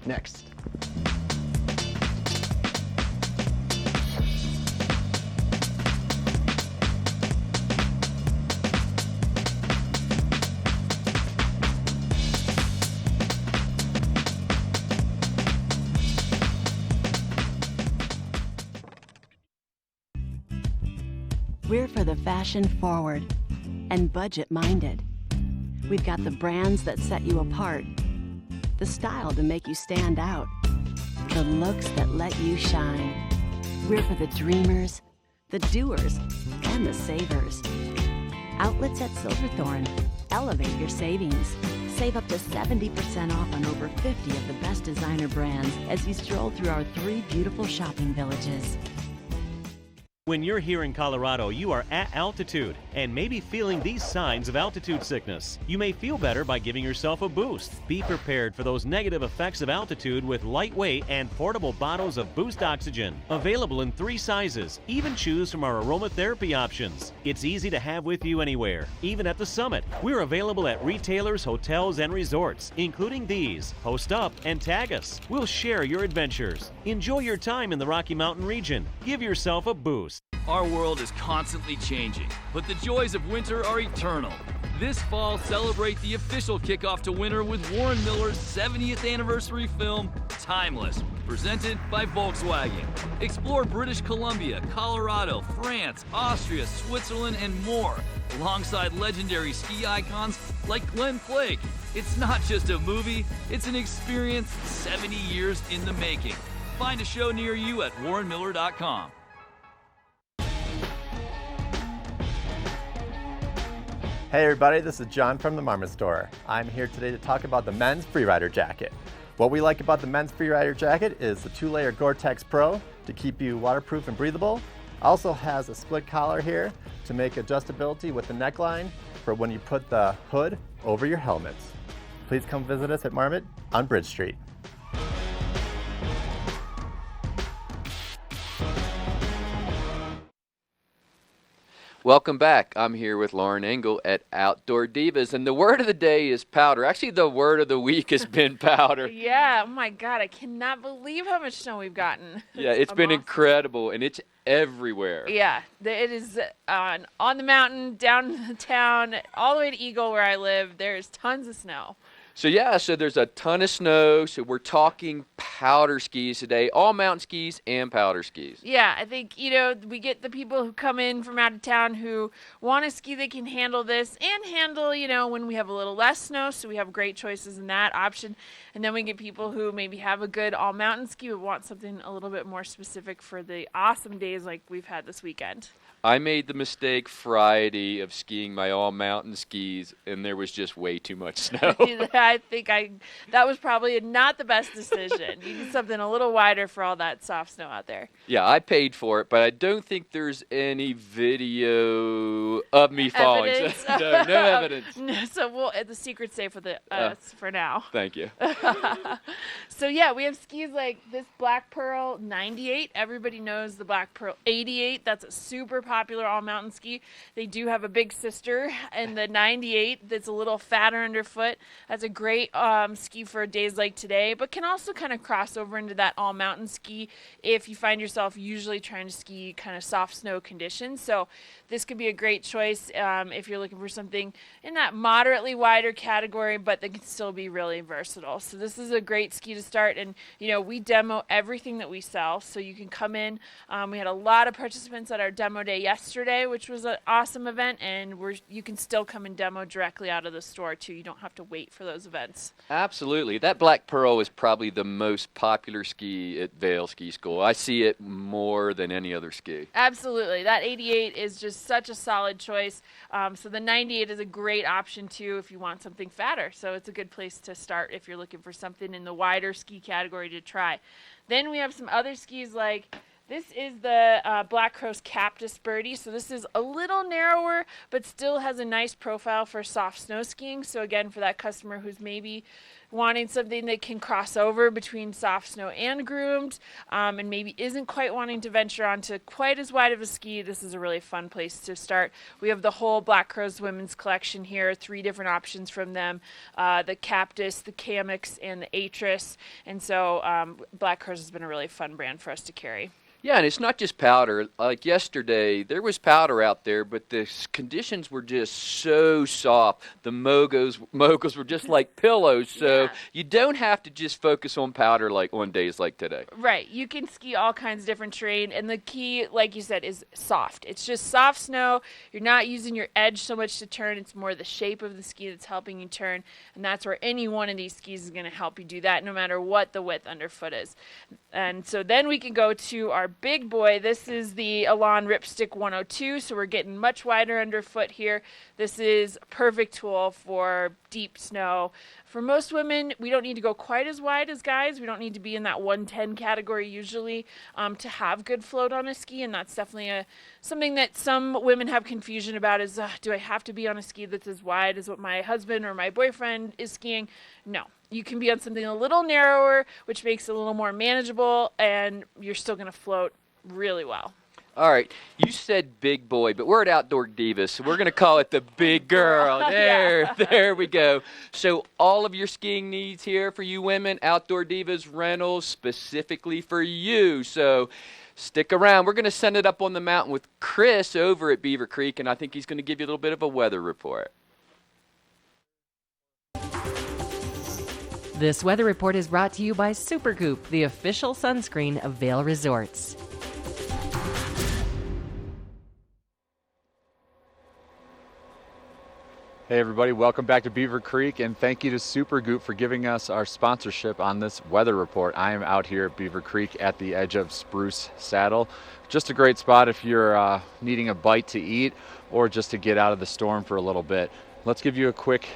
next. We're for the fashion forward and budget minded. We've got the brands that set you apart, the style to make you stand out, the looks that let you shine. We're for the dreamers, the doers, and the savers. Outlets at Silverthorne. Elevate your savings. Save up to 70% off on over 50 of the best designer brands as you stroll through our 3 beautiful shopping villages. When you're here in Colorado, you are at altitude and may be feeling these signs of altitude sickness. You may feel better by giving yourself a boost. Be prepared for those negative effects of altitude with lightweight and portable bottles of Boost Oxygen. Available in 3 sizes. Even choose from our aromatherapy options. It's easy to have with you anywhere, even at the summit. We're available at retailers, hotels, and resorts, including these. Post up and tag us. We'll share your adventures. Enjoy your time in the Rocky Mountain region. Give yourself a boost. Our world is constantly changing, but the joys of winter are eternal. This fall, celebrate the official kickoff to winter with Warren Miller's 70th anniversary film, Timeless, presented by Volkswagen. Explore British Columbia, Colorado, France, Austria, Switzerland, and more, alongside legendary ski icons like Glenn Flake. It's not just a movie, it's an experience 70 years in the making. Find a show near you at warrenmiller.com. Hey everybody, this is John from the Marmot Store. I'm here today to talk about the men's Freerider jacket. What we like about the men's Freerider jacket is the 2-layer Gore-Tex Pro to keep you waterproof and breathable. Also has a split collar here to make adjustability with the neckline for when you put the hood over your helmets. Please come visit us at Marmot on Bridge Street. Welcome back. I'm here with Lauren Engel at Outdoor Divas, and the word of the day is powder. Actually, the word of the week has been powder. Yeah, oh my God, I cannot believe how much snow we've gotten. Yeah, it's been incredible, and it's everywhere. Yeah, it is on the mountain, down the town, all the way to Eagle where I live. There's tons of snow. So there's a ton of snow. So we're talking powder skis today, all mountain skis and powder skis. Yeah, I think, we get the people who come in from out of town who want to ski, they can handle this and handle, when we have a little less snow. So we have great choices in that option. And then we get people who maybe have a good all mountain ski but want something a little bit more specific for the awesome days like we've had this weekend. I made the mistake Friday of skiing my all mountain skis, and there was just way too much snow. I think that was probably not the best decision. You need something a little wider for all that soft snow out there. Yeah, I paid for it, but I don't think there's any video of me falling. No evidence. So the secret's safe with us for now. Thank you. So yeah, we have skis like this Black Pearl 98. Everybody knows the Black Pearl 88. That's a super popular all mountain ski. They do have a big sister in the 98 that's a little fatter underfoot. That's a great ski for days like today, but can also kind of cross over into that all mountain ski if you find yourself usually trying to ski kind of soft snow conditions. So this could be a great choice if you're looking for something in that moderately wider category, but that can still be really versatile. So this is a great ski to start, and we demo everything that we sell, so you can come in. We had a lot of participants at our demo day yesterday, which was an awesome event, and you can still come and demo directly out of the store too. You don't have to wait for those events. Absolutely. That Black Pearl is probably the most popular ski at Vail Ski School. I see it more than any other ski. Absolutely. That 88 is just such a solid choice. So the 98 is a great option too if you want something fatter. So it's a good place to start if you're looking for something in the wider ski category to try. Then we have some other skis like this is the Black Crow's Cactus Birdie. So this is a little narrower, but still has a nice profile for soft snow skiing. So again, for that customer who's maybe wanting something that can cross over between soft snow and groomed, and maybe isn't quite wanting to venture onto quite as wide of a ski, this is a really fun place to start. We have the whole Black Crow's women's collection here, 3 different options from them, the Cactus, the Camix, and the Atris. And so Black Crow's has been a really fun brand for us to carry. Yeah, and it's not just powder. Like yesterday, there was powder out there, but the conditions were just so soft. The moguls were just like pillows, so you don't have to just focus on powder like on days like today. Right. You can ski all kinds of different terrain, and the key, like you said, is soft. It's just soft snow. You're not using your edge so much to turn. It's more the shape of the ski that's helping you turn, and that's where any one of these skis is going to help you do that, no matter what the width underfoot is. And so then we can go to our big boy. This is the Elan Ripstick 102, so we're getting much wider underfoot here. This is a perfect tool for deep snow. For most women, we don't need to go quite as wide as guys. We don't need to be in that 110 category usually to have good float on a ski, and that's definitely something that some women have confusion about is, do I have to be on a ski that's as wide as what my husband or my boyfriend is skiing? No. You can be on something a little narrower, which makes it a little more manageable, and you're still going to float really well. All right, you said big boy, but we're at Outdoor Divas, so we're going to call it the big girl. There we go. So all of your skiing needs here for you women, Outdoor Divas rentals specifically for you. So stick around. We're going to send it up on the mountain with Chris over at Beaver Creek, and I think he's going to give you a little bit of a weather report. This weather report is brought to you by Supergoop, the official sunscreen of Vail Resorts. Hey everybody, welcome back to Beaver Creek, and thank you to Supergoop for giving us our sponsorship on this weather report. I am out here at Beaver Creek at the edge of Spruce Saddle. Just a great spot if you're needing a bite to eat or just to get out of the storm for a little bit. Let's give you a quick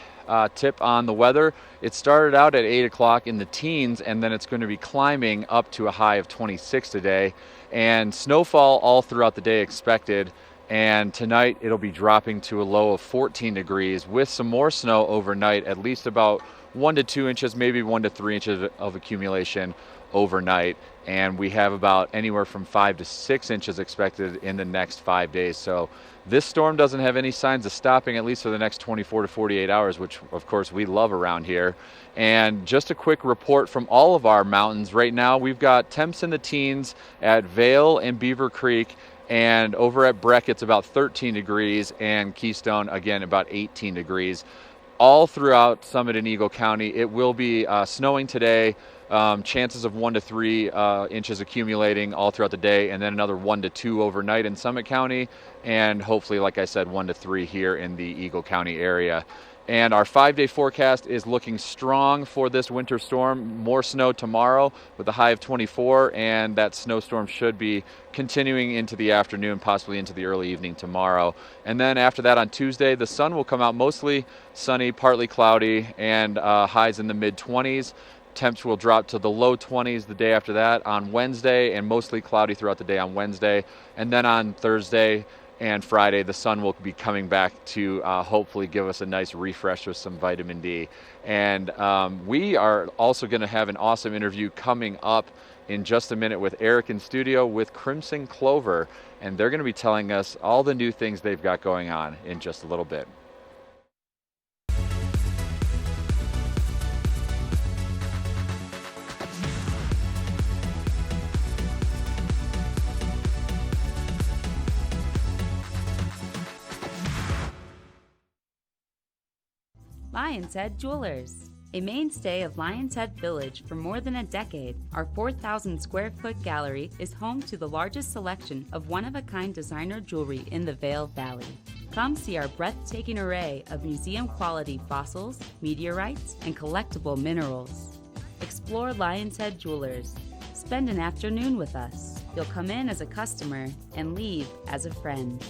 tip on the weather. It started out at 8 o'clock in the teens, and then it's going to be climbing up to a high of 26 today, and snowfall all throughout the day expected. And tonight it'll be dropping to a low of 14 degrees with some more snow overnight, at least about 1 to 2 inches, maybe 1 to 3 inches of accumulation overnight, and we have about anywhere from 5 to 6 inches expected in the next 5 days. So this storm doesn't have any signs of stopping, at least for the next 24 to 48 hours, which of course we love around here. And just a quick report from all of our mountains. Right now we've got temps in the teens at Vail and Beaver Creek, and over at Breck it's about 13 degrees, and Keystone again about 18 degrees. All throughout Summit and Eagle County, it will be snowing today. Chances of 1 to 3 inches accumulating all throughout the day, and then another 1 to 2 overnight in Summit County, and hopefully, like I said, 1 to 3 here in the Eagle County area. And our 5-day forecast is looking strong for this winter storm. More snow tomorrow with a high of 24, and that snowstorm should be continuing into the afternoon, possibly into the early evening tomorrow. And then after that on Tuesday, the sun will come out mostly sunny, partly cloudy, and highs in the mid-20s. Temps will drop to the low 20s the day after that on Wednesday, and mostly cloudy throughout the day on Wednesday. And then on Thursday and Friday, the sun will be coming back to hopefully give us a nice refresh with some vitamin D. And we are also going to have an awesome interview coming up in just a minute with Eric in studio with Crimson Clover, and they're going to be telling us all the new things they've got going on in just a little bit. Lion's Head Jewelers. A mainstay of Lion's Head Village for more than a decade, our 4,000 square foot gallery is home to the largest selection of one-of-a-kind designer jewelry in the Vail Valley. Come see our breathtaking array of museum-quality fossils, meteorites, and collectible minerals. Explore Lion's Head Jewelers. Spend an afternoon with us. You'll come in as a customer and leave as a friend.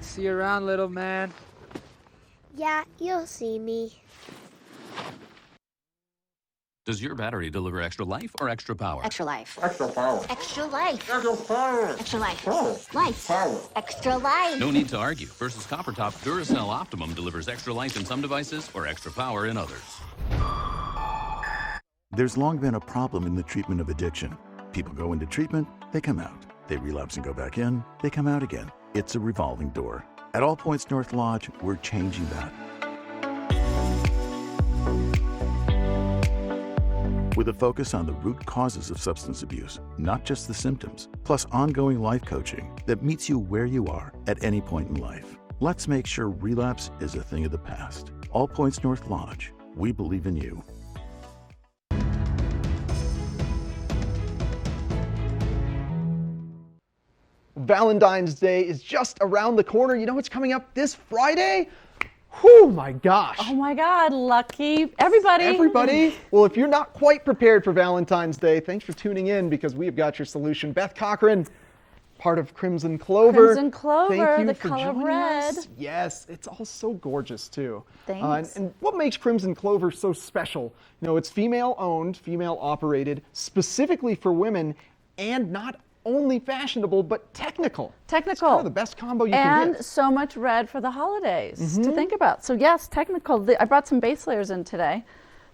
See you around, little man. Yeah, you'll see me. Does your battery deliver extra life or extra power? Extra life. Extra power. Extra life. Extra power. Extra life. Power. Life. Power. Extra life. No need to argue. Versus Coppertop, Duracell Optimum delivers extra life in some devices or extra power in others. There's long been a problem in the treatment of addiction. People go into treatment, they come out. They relapse and go back in, they come out again. It's a revolving door. At All Points North Lodge, we're changing that. With a focus on the root causes of substance abuse, not just the symptoms, plus ongoing life coaching that meets you where you are at any point in life. Let's make sure relapse is a thing of the past. All Points North Lodge, we believe in you. Valentine's Day is just around the corner. You know what's coming up this Friday? Whew, my gosh. Oh my God, lucky everybody. Everybody. Well, if you're not quite prepared for Valentine's Day, thanks for tuning in because we have got your solution. Beth Cochran, part of Crimson Clover. Crimson Clover, Thank you the for color joining red. us. Yes, it's all so gorgeous too. Thanks. And what makes Crimson Clover so special? You know, it's female owned, female operated, specifically for women, and not only fashionable, but technical. Technical. It's kind of the best combo you can And get. so much red for the holidays to think about. So yes, technical. I brought some base layers in today.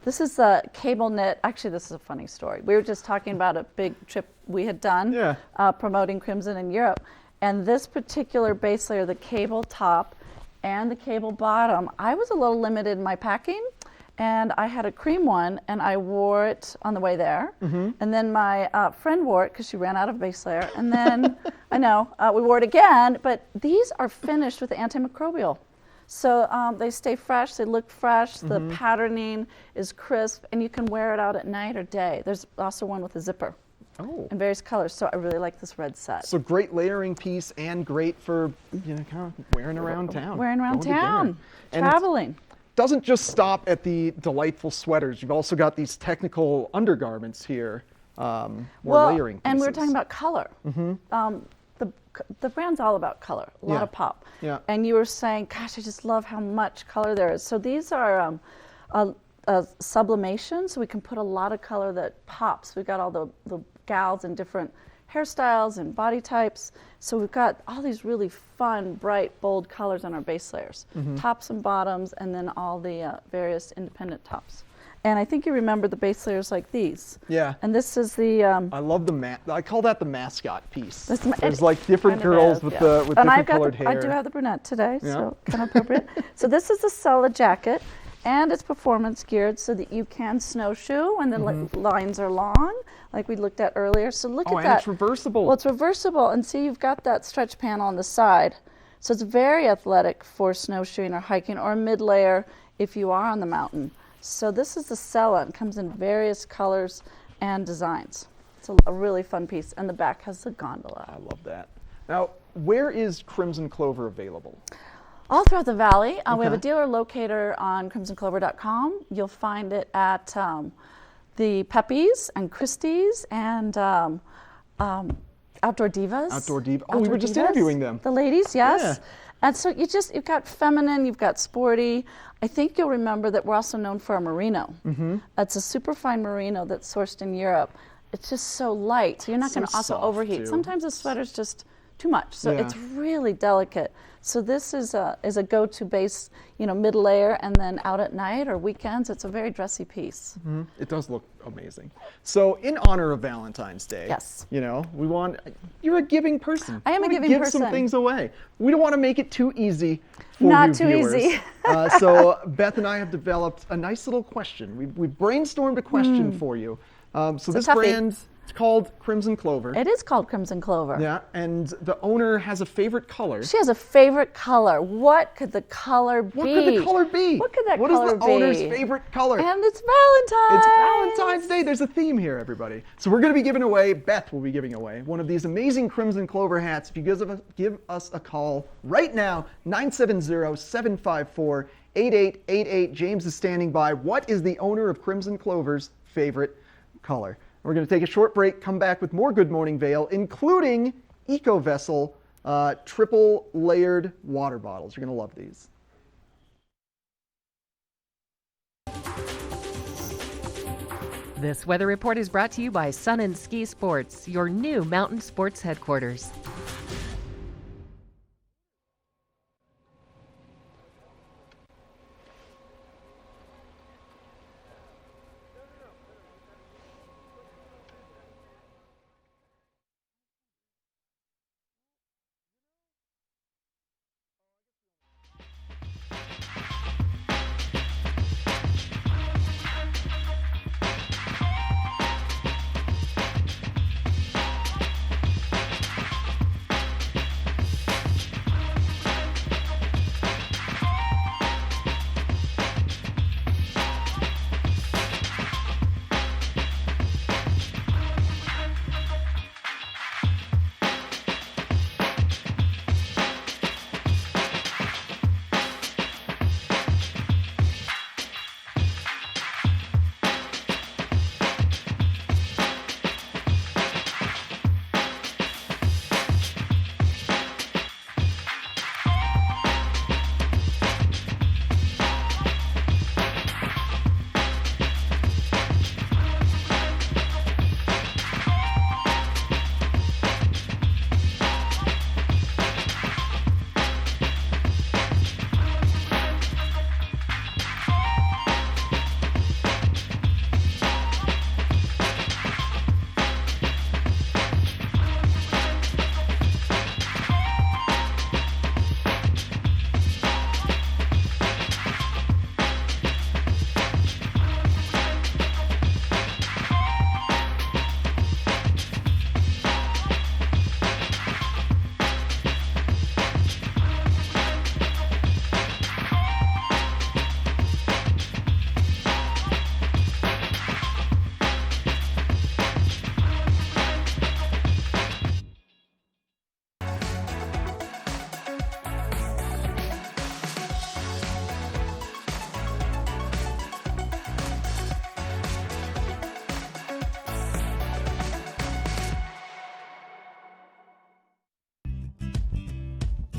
This is a cable knit. Actually, this is a funny story. We were just talking about a big trip we had done promoting Crimson in Europe. And this particular base layer, the cable top and the cable bottom, I was a little limited in my packing. And I had a cream one, and I wore it on the way there. And then my friend wore it because she ran out of base layer. And then, I know, we wore it again. But these are finished with antimicrobial. So they stay fresh, they look fresh, the patterning is crisp, and you can wear it out at night or day. There's also one with a zipper. Oh. In various colors, so I really like this red set. So great layering piece and great for, kind of wearing around town. Wearing around going to town, dinner. And traveling. doesn't just stop at the delightful sweaters. You've also got these technical undergarments here, more layering pieces. And we were talking about color. The brand's all about color, a lot of pop. Yeah. And you were saying, gosh, I just love how much color there is. So these are sublimation, so we can put a lot of color that pops. We've got all the gals in different hairstyles and body types. So we've got all these really fun, bright, bold colors on our base layers. Tops and bottoms, and then all the various independent tops. And I think you remember the base layers like these. Yeah. And this is the... I love I call that the mascot piece. There's There's like different girls with different colored hair. I do have the brunette today, so kind of appropriate. So this is the Sella jacket, and it's performance geared so that you can snowshoe when the lines are long, like we looked at earlier. So look at that. And it's reversible. Well, it's reversible, and see you've got that stretch panel on the side. So it's very athletic for snowshoeing or hiking, or a mid-layer if you are on the mountain. So this is the Sella, and comes in various colors and designs. It's a really fun piece, and the back has the gondola. I love that. Now, where is Crimson Clover available? All throughout the valley. We have a dealer locator on crimsonclover.com. You'll find it at the Peppies and Christie's and Outdoor Divas. Outdoor Divas. Oh, we were just interviewing them. The ladies, yes. Yeah. And so you've got feminine, you've got sporty. I think you'll remember that we're also known for our merino. It's a superfine merino that's sourced in Europe. It's just so light, so you're not going to also overheat. Too. Sometimes a sweater's just too much, so it's really delicate. So this is a go-to base, mid layer, and then out at night or weekends, it's a very dressy piece. It does look amazing. So in honor of Valentine's Day, yes, you're a giving person. I am a giving give person. Some things away. We don't want to make it too easy for Not you too viewers. easy. So Beth and I have developed a nice little question. We brainstormed a question for you. So this brand, it's called Crimson Clover. It is called Crimson Clover. Yeah, and the owner has a favorite color. She has a favorite color. What could the color be? What could the color be? What could that What color is be? the owner's favorite color? And it's Valentine's. It's Valentine's Day. There's a theme here, everybody. So we're going to be giving away, Beth will be giving away, one of these amazing Crimson Clover hats. If you give us a call right now, 970-754-8888. James is standing by. What is the owner of Crimson Clover's favorite color? We're going to take a short break, come back with more Good Morning Vail, including Eco Vessel triple layered water bottles. You're going to love these. This weather report is brought to you by Sun and Ski Sports, your new mountain sports headquarters.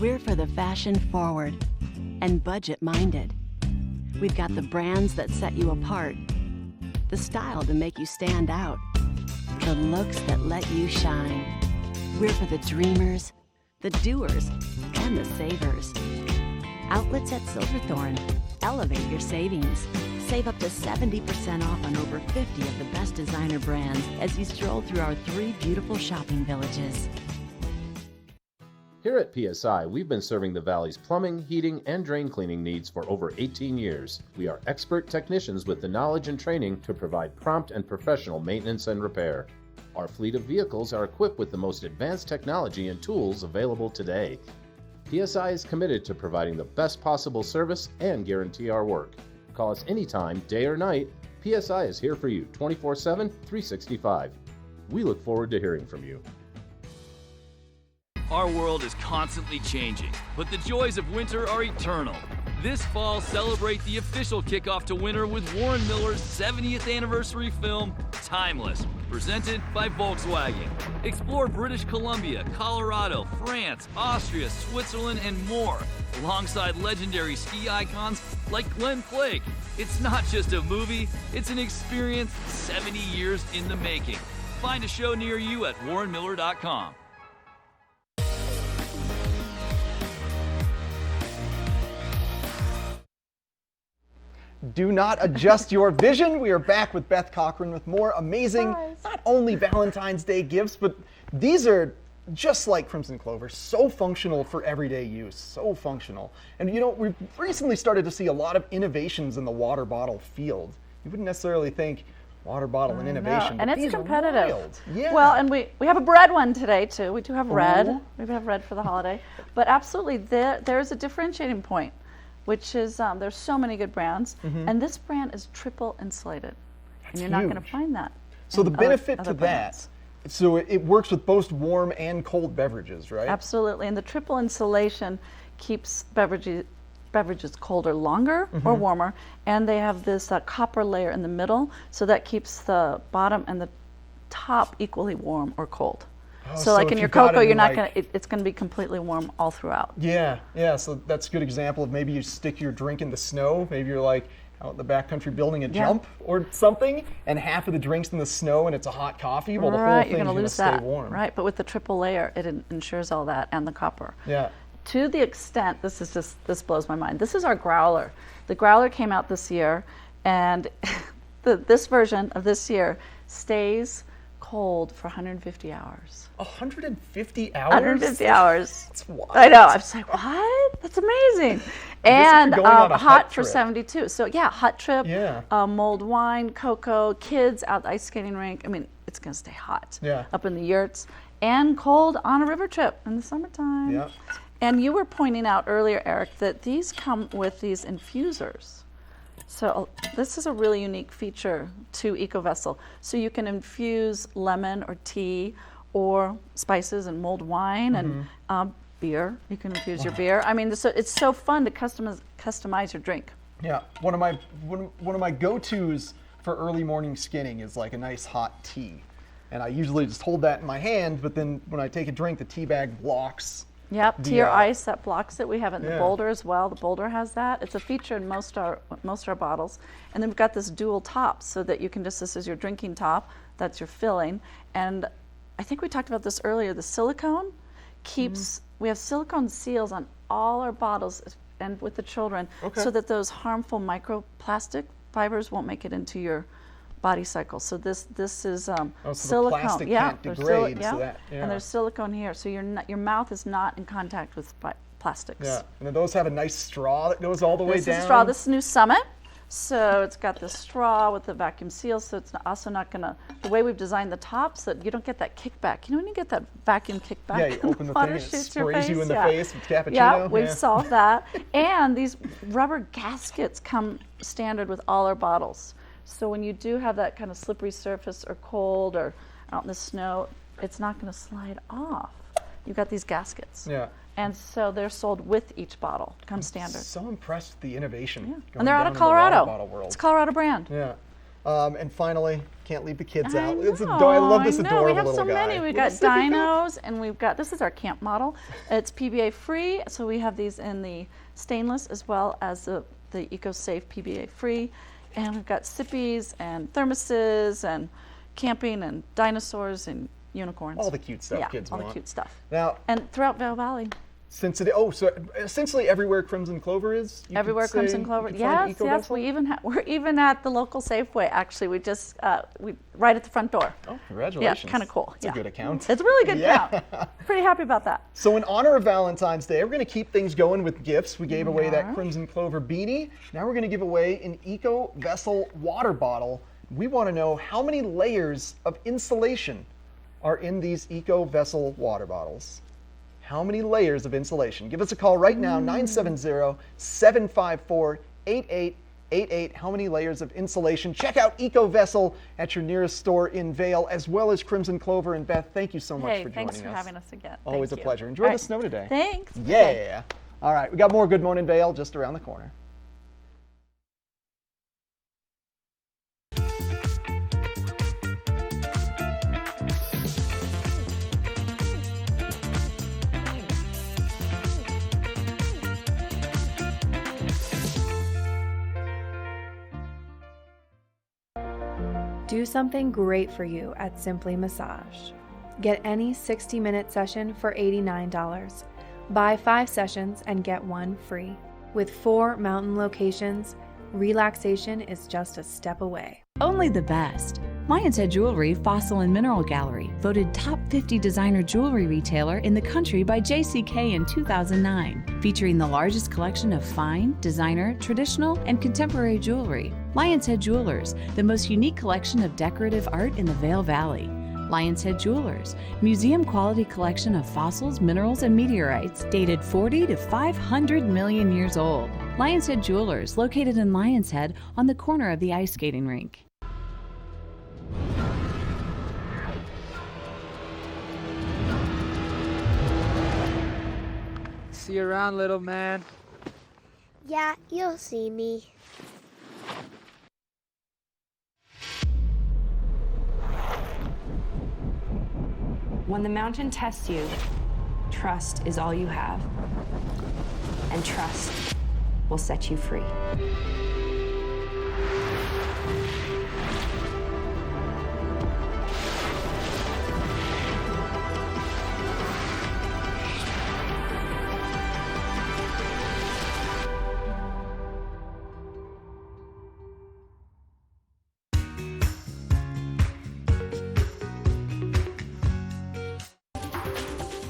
We're for the fashion forward and budget minded. We've got the brands that set you apart, the style to make you stand out, the looks that let you shine. We're for the dreamers, the doers, and the savers. Outlets at Silverthorne. Elevate your savings. Save up to 70% off on over 50 of the best designer brands as you stroll through our 3 beautiful shopping villages. Here at PSI, we've been serving the Valley's plumbing, heating, and drain cleaning needs for over 18 years. We are expert technicians with the knowledge and training to provide prompt and professional maintenance and repair. Our fleet of vehicles are equipped with the most advanced technology and tools available today. PSI is committed to providing the best possible service and guarantee our work. Call us anytime, day or night. PSI is here for you 24/7, 365. We look forward to hearing from you. Our world is constantly changing, but the joys of winter are eternal. This fall, celebrate the official kickoff to winter with Warren Miller's 70th anniversary film, Timeless, presented by Volkswagen. Explore British Columbia, Colorado, France, Austria, Switzerland, and more, alongside legendary ski icons like Glenn Flake. It's not just a movie, it's an experience 70 years in the making. Find a show near you at warrenmiller.com. Do not adjust your vision. We are back with Beth Cochran with more amazing, not only Valentine's Day gifts, but these are just like Crimson Clover, so functional for everyday use, so functional. And you know, we've recently started to see a lot of innovations in the water bottle field. You wouldn't necessarily think water bottle and innovation, and but it's these are competitive. wild. Yeah. Well, and we have a bread one today too. We do have red. We have red for the holiday, but absolutely there's a differentiating point, which is there's so many good brands, and this brand is triple insulated, and you're not going to find that. So the in benefit other to brands. that, so it works with both warm and cold beverages, right? Absolutely, and the triple insulation keeps beverages colder longer or warmer, and they have this copper layer in the middle, so that keeps the bottom and the top equally warm or cold. Oh, so like in if your you've got cocoa, it you're in, not like- going to, it's going to be completely warm all throughout. Yeah, so that's a good example of maybe you stick your drink in the snow. Maybe you're like out in the backcountry building a jump or something, and half of the drink's in the snow and it's a hot coffee. Well, the whole thing's you're going to lose stay that. warm. Right, but with the triple layer, it ensures all that and the copper. Yeah. To the extent, this blows my mind. This is our growler. The growler came out this year, and this version of this year stays cold for 150 hours. 150 hours? 150 hours. That's wild. I know. I was like, what? That's amazing. And going on a hot hut for trip. 72. So yeah, hot trip, Yeah. mulled wine, cocoa, kids out the ice skating rink. I mean, it's going to stay hot. Yeah. Up in the yurts, and cold on a river trip in the summertime. Yeah. And you were pointing out earlier, Eric, that these come with these infusers. So this is a really unique feature to EcoVessel. So you can infuse lemon or tea or spices and mulled wine and beer. You can infuse your beer. I mean, it's so fun to customize your drink. Yeah, one of my go-tos for early morning skinning is like a nice hot tea. And I usually just hold that in my hand, but then when I take a drink, the tea bag blocks. Yep, tea or ice that blocks it. We have it in the Yeah. Boulder as well. The Boulder has that. It's a feature in most our bottles. And then we've got this dual top so that you can this is your drinking top, that's your filling. And I think we talked about this earlier. The silicone keeps, we have silicone seals on all our bottles and with the children so that those harmful microplastic fibers won't make it into your body cycle. So this is so the silicone. plastic Yeah, can't there's degrade, yeah. so that- yeah. And there's silicone here, so your mouth is not in contact with plastics. Yeah, and then those have a nice straw that goes all the way This down. is a straw. This is New Summit. So it's got the straw with the vacuum seal, so it's also not going to, the way we've designed the top so that you don't get that kickback. You know when you get that vacuum kickback? Yeah, you and open the water thing and it shoots your sprays you face? in the Yeah. face with cappuccino. Yeah, we've Yeah. solved that. And these rubber gaskets come standard with all our bottles. So when you do have that kind of slippery surface or cold or out in the snow, it's not going to slide off. You've got these gaskets. Yeah. And so they're sold with each bottle, come standard. So impressed with the innovation. Yeah. going And they're out down of in the water Colorado. bottle world. It's a Colorado brand. Yeah. And finally, can't leave the kids I out. know, I love this I know. adorable We have little so guy. many. We've got dinos, and we've got, this is our camp model. It's PBA free, so we have these in the stainless as well as the eco-safe PBA free. And we've got sippies and thermoses and camping and dinosaurs and unicorns. All the cute stuff yeah, kids all want. the cute stuff. Now, And throughout Vail Valley. so essentially everywhere Crimson Clover is? You Everywhere could say Crimson Clover. you can find Yes, Eco yes. Vessel? We're even at the local Safeway. Actually, we just right at the front door. Oh, congratulations! Yeah, kind of cool. It's a good account. It's a really good Yeah. count. Pretty happy about that. So in honor of Valentine's Day, we're going to keep things going with gifts. We gave away that Yeah. Crimson Clover beanie. Now we're going to give away an Eco Vessel water bottle. We want to know how many layers of insulation are in these Eco Vessel water bottles. How many layers of insulation? Give us a call right now, 970-754-8888. How many layers of insulation? Check out Eco Vessel at your nearest store in Vail, as well as Crimson Clover. And Beth, thank you so much Hey, for joining thanks for us. having us again. Always Thank a you. pleasure. Enjoy All the right. snow today. Thanks. Yeah. Okay. All right, we got more Good Morning Vail just around the corner. Do something great for you at Simply Massage. Get any 60-minute session for $89. Buy 5 sessions and get 1 free. With 4 mountain locations, relaxation is just a step away. Only the best. Lion's Head Jewelry Fossil and Mineral Gallery, voted top 50 designer jewelry retailer in the country by JCK in 2009, featuring the largest collection of fine, designer, traditional, and contemporary jewelry. Lion's Head Jewelers, the most unique collection of decorative art in the Vail Valley. Lion's Head Jewelers, museum quality collection of fossils, minerals, and meteorites dated 40 to 500 million years old. Lion's Head Jewelers, located in Lion's Head on the corner of the ice skating rink. See you around, little man. Yeah, you'll see me. When the mountain tests you, trust is all you have. And trust will set you free.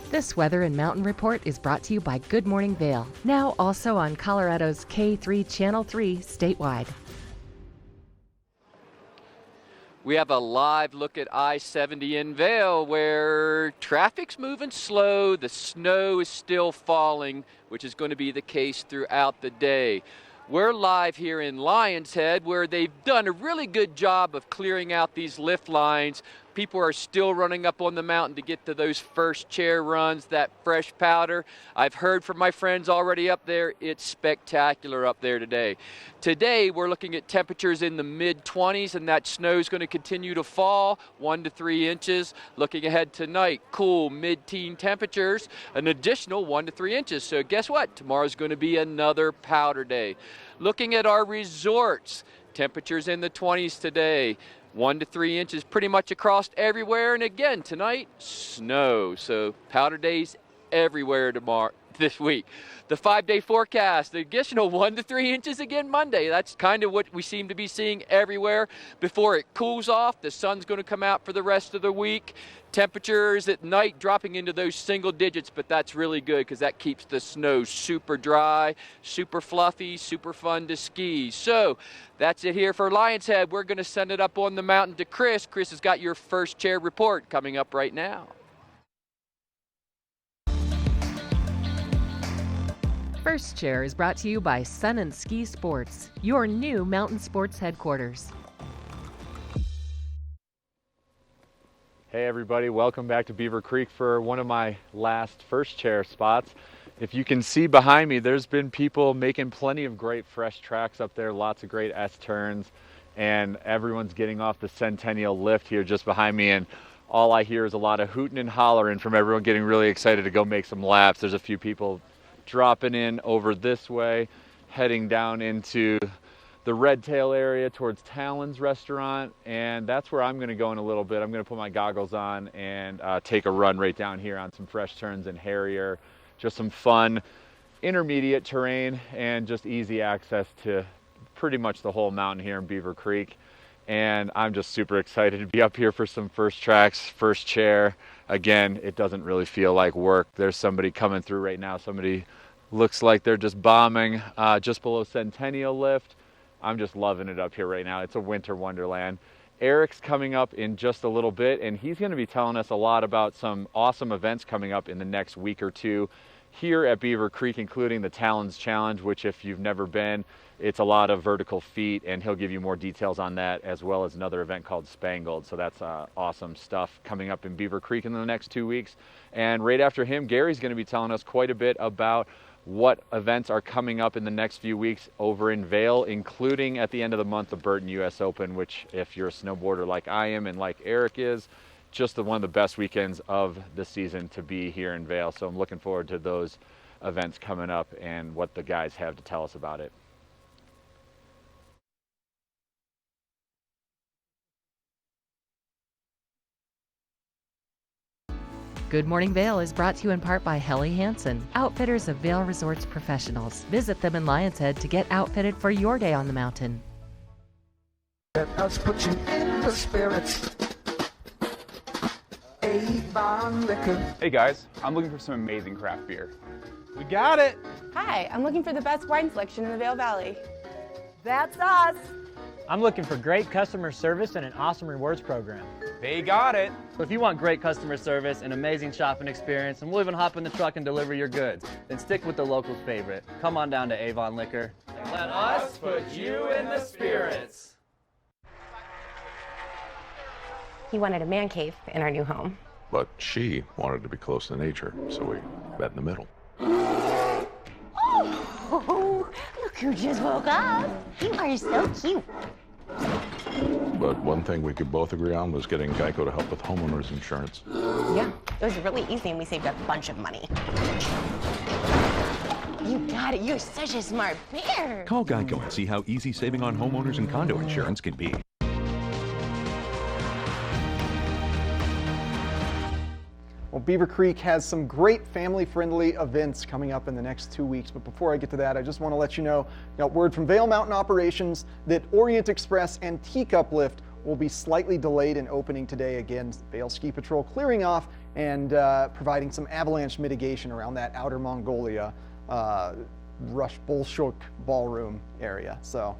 This weather and mountain report is brought to you by Good Morning Vail, now also on Colorado's K3 Channel 3 statewide. We have a live look at I-70 in Vail where traffic's moving slow, the snow is still falling, which is going to be the case throughout the day. We're live here in Lion's Head where they've done a really good job of clearing out these lift lines. People are still running up on the mountain to get to those first chair runs, that fresh powder. I've heard from my friends already up there, it's spectacular up there today. Today we're looking at temperatures in the mid-20s and that snow's going to continue to fall 1 to 3 inches. Looking ahead tonight, cool mid-teen temperatures, an additional 1 to 3 inches. So guess what? Tomorrow's going to be another powder day. Looking at our resorts, temperatures in the 20s today. 1 to 3 inches pretty much across everywhere. And again, tonight, snow. So powder days everywhere tomorrow, this week. The 5-day forecast, the additional 1 to 3 inches again Monday. That's kind of what we seem to be seeing everywhere. Before it cools off, the sun's going to come out for the rest of the week. Temperatures at night dropping into those single digits, but that's really good because that keeps the snow super dry, super fluffy, super fun to ski. So that's it here for Lion's Head. We're going to send it up on the mountain to Chris. Chris has got your first chair report coming up right now. First Chair is brought to you by Sun and Ski Sports, your new mountain sports headquarters. Hey everybody, welcome back to Beaver Creek for one of my last first chair spots. If you can see behind me, there's been people making plenty of great fresh tracks up there, lots of great S-turns. and everyone's getting off the Centennial lift here just behind me, and all I hear is a lot of hooting and hollering from everyone getting really excited to go make some laps. There's a few people dropping in over this way, heading down into the Red Tail area towards Talon's restaurant, and that's where I'm going to go in a little bit. I'm going to put my goggles on and take a run right down here on some fresh turns in Harrier. Just some fun intermediate terrain and just easy access to pretty much the whole mountain here in Beaver Creek. And I'm just super excited to be up here for some first tracks, first chair. Again, it doesn't really feel like work. There's somebody coming through right now. Somebody looks like they're just bombing just below Centennial Lift. I'm just loving it up here right now. It's a winter wonderland. Eric's coming up in just a little bit, and he's going to be telling us a lot about some awesome events coming up in the next week or two here at Beaver Creek, including the Talons Challenge, which if you've never been, it's a lot of vertical feet, and he'll give you more details on that, as well as another event called Spangled. So that's awesome stuff coming up in Beaver Creek in the next 2 weeks. And right after him, Gary's going to be telling us quite a bit about what events are coming up in the next few weeks over in Vail, including at the end of the month, the Burton US Open, which if you're a snowboarder like I am and like Eric is, just one of the best weekends of the season to be here in Vail. So I'm looking forward to those events coming up and what the guys have to tell us about it. Good Morning Vail is brought to you in part by Helly Hansen, outfitters of Vail Resorts professionals. Visit them in Lion's Head to get outfitted for your day on the mountain. Let us put you in the spirits. Avon Liquor. Hey guys, I'm looking for some amazing craft beer. We got it! Hi, I'm looking for the best wine selection in the Vail Valley. That's us! I'm looking for great customer service and an awesome rewards program. They got it! So if you want great customer service, an amazing shopping experience, and we'll even hop in the truck and deliver your goods, then stick with the locals' favorite. Come on down to Avon Liquor. Let us put you in the spirits. He wanted a man cave in our new home. But she wanted to be close to nature, so we met in the middle. Oh, look who just woke up. You are so cute. But one thing we could both agree on was getting Geico to help with homeowners insurance. Yeah, it was really easy and we saved a bunch of money. You got it. You're such a smart bear. Call Geico and see how easy saving on homeowners and condo insurance can be. Well, Beaver Creek has some great family-friendly events coming up in the next 2 weeks. But before I get to that, I just want to let you know, got word from Vail Mountain Operations that Orient Express and Teacup Lift will be slightly delayed in opening today. Again, Vail Ski Patrol clearing off and providing some avalanche mitigation around that Outer Mongolia Rush Bolshoi Ballroom area. So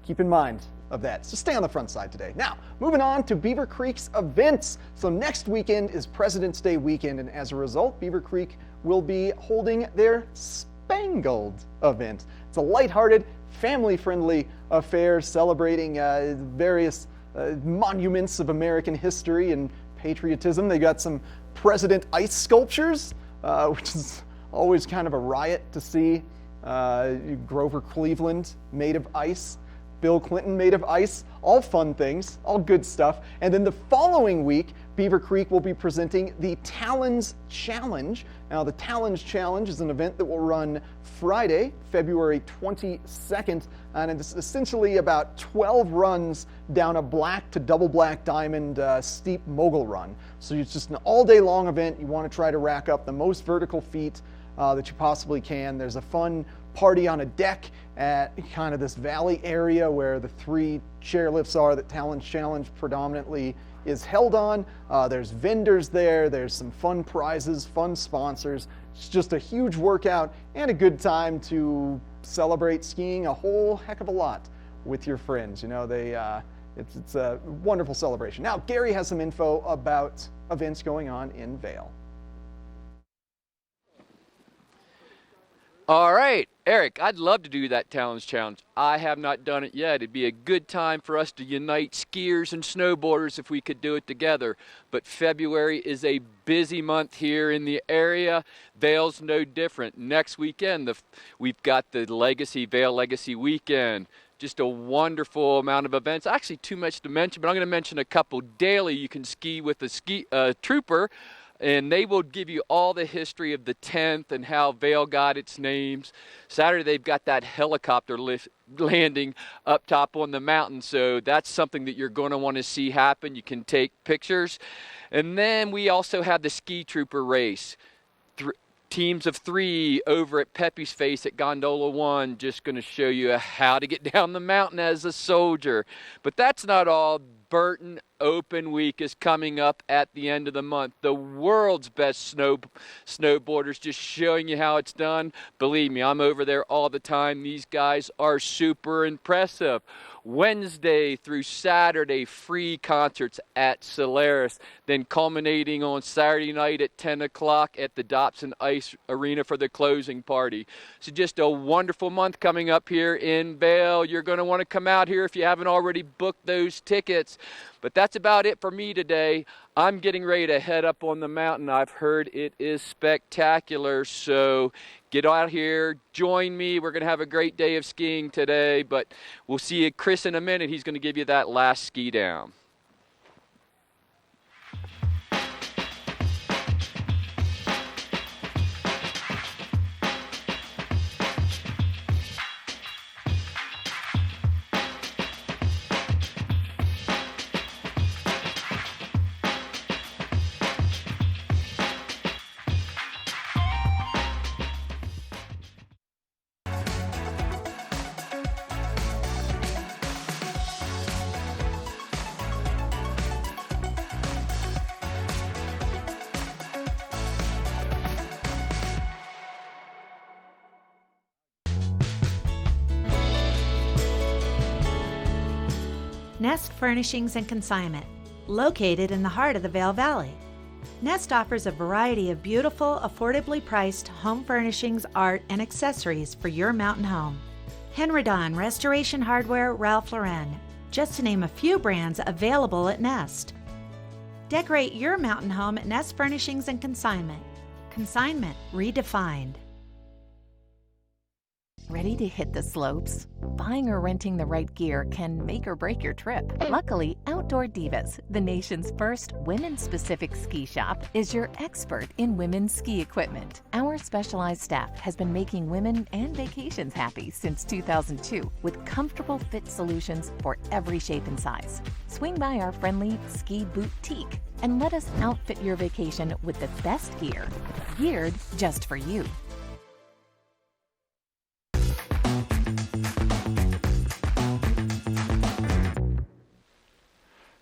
keep in mind of that. So stay on the front side today. Now, moving on to Beaver Creek's events. So next weekend is President's Day weekend, and as a result, Beaver Creek will be holding their Spangled event. It's a lighthearted, family-friendly affair celebrating various monuments of American history and patriotism. They got some President ice sculptures, which is always kind of a riot to see. Grover Cleveland made of ice. Bill Clinton made of ice, all fun things, all good stuff. And then the following week, Beaver Creek will be presenting the Talons Challenge. Now, the Talons Challenge is an event that will run Friday, February 22nd, and it's essentially about 12 runs down a black to double black diamond steep mogul run. So it's just an all-day long event. You want to try to rack up the most vertical feet that you possibly can. There's a fun party on a deck at kind of this valley area where the 3 chairlifts are that Talons Challenge predominantly is held on. There's vendors there, there's some fun prizes, fun sponsors. It's just a huge workout and a good time to celebrate skiing a whole heck of a lot with your friends. You know, it's a wonderful celebration. Now, Gary has some info about events going on in Vail. All right, Eric, I'd love to do that Talons Challenge. I have not done it yet. It'd be a good time for us to unite skiers and snowboarders if we could do it together. But February is a busy month here in the area. Vail's no different. Next weekend, we've got the Vail Legacy Weekend. Just a wonderful amount of events. Actually, too much to mention, but I'm going to mention a couple daily. You can ski with a trooper, and they will give you all the history of the 10th and how Vail got its names. Saturday, they've got that helicopter landing up top on the mountain, so that's something that you're going to want to see happen. You can take pictures. And then we also have the ski trooper race. Teams of 3 over at Pepe's Face at Gondola 1, just going to show you how to get down the mountain as a soldier. But that's not all. Burton Open Week is coming up at the end of the month. The world's best snowboarders, just showing you how it's done. Believe me, I'm over there all the time. These guys are super impressive. Wednesday through Saturday, free concerts at Solaris, then culminating on Saturday night at 10 o'clock at the Dobson Ice Arena for the closing party. So just a wonderful month coming up here in Vail. You're going to want to come out here if you haven't already booked those tickets. But that's about it for me today. I'm getting ready to head up on the mountain. I've heard it is spectacular, so get out here, join me. We're going to have a great day of skiing today, but we'll see Chris in a minute. He's going to give you that last ski down. Nest Furnishings and Consignment, located in the heart of the Vail Valley. Nest offers a variety of beautiful, affordably priced home furnishings, art, and accessories for your mountain home. Henredon, Restoration Hardware, Ralph Lauren, just to name a few brands available at Nest. Decorate your mountain home at Nest Furnishings and Consignment. Consignment redefined. Ready to hit the slopes? Buying or renting the right gear can make or break your trip. Luckily, Outdoor Divas, the nation's first women-specific ski shop, is your expert in women's ski equipment. Our specialized staff has been making women and vacations happy since 2002 with comfortable fit solutions for every shape and size. Swing by our friendly ski boutique and let us outfit your vacation with the best gear, geared just for you.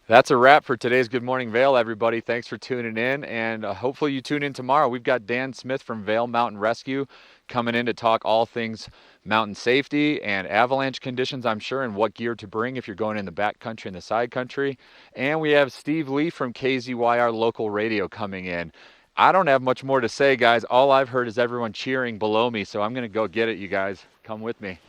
That's a wrap for today's Good Morning Vail, everybody. Thanks for tuning in, and hopefully you tune in tomorrow. We've got Dan Smith from Vail Mountain Rescue coming in to talk all things mountain safety and avalanche conditions, I'm sure, and what gear to bring if you're going in the back country and the side country. And we have Steve Lee from KZYR Local Radio coming in. I don't have much more to say, guys. All I've heard is everyone cheering below me, so I'm going to go get it, you guys. Come with me.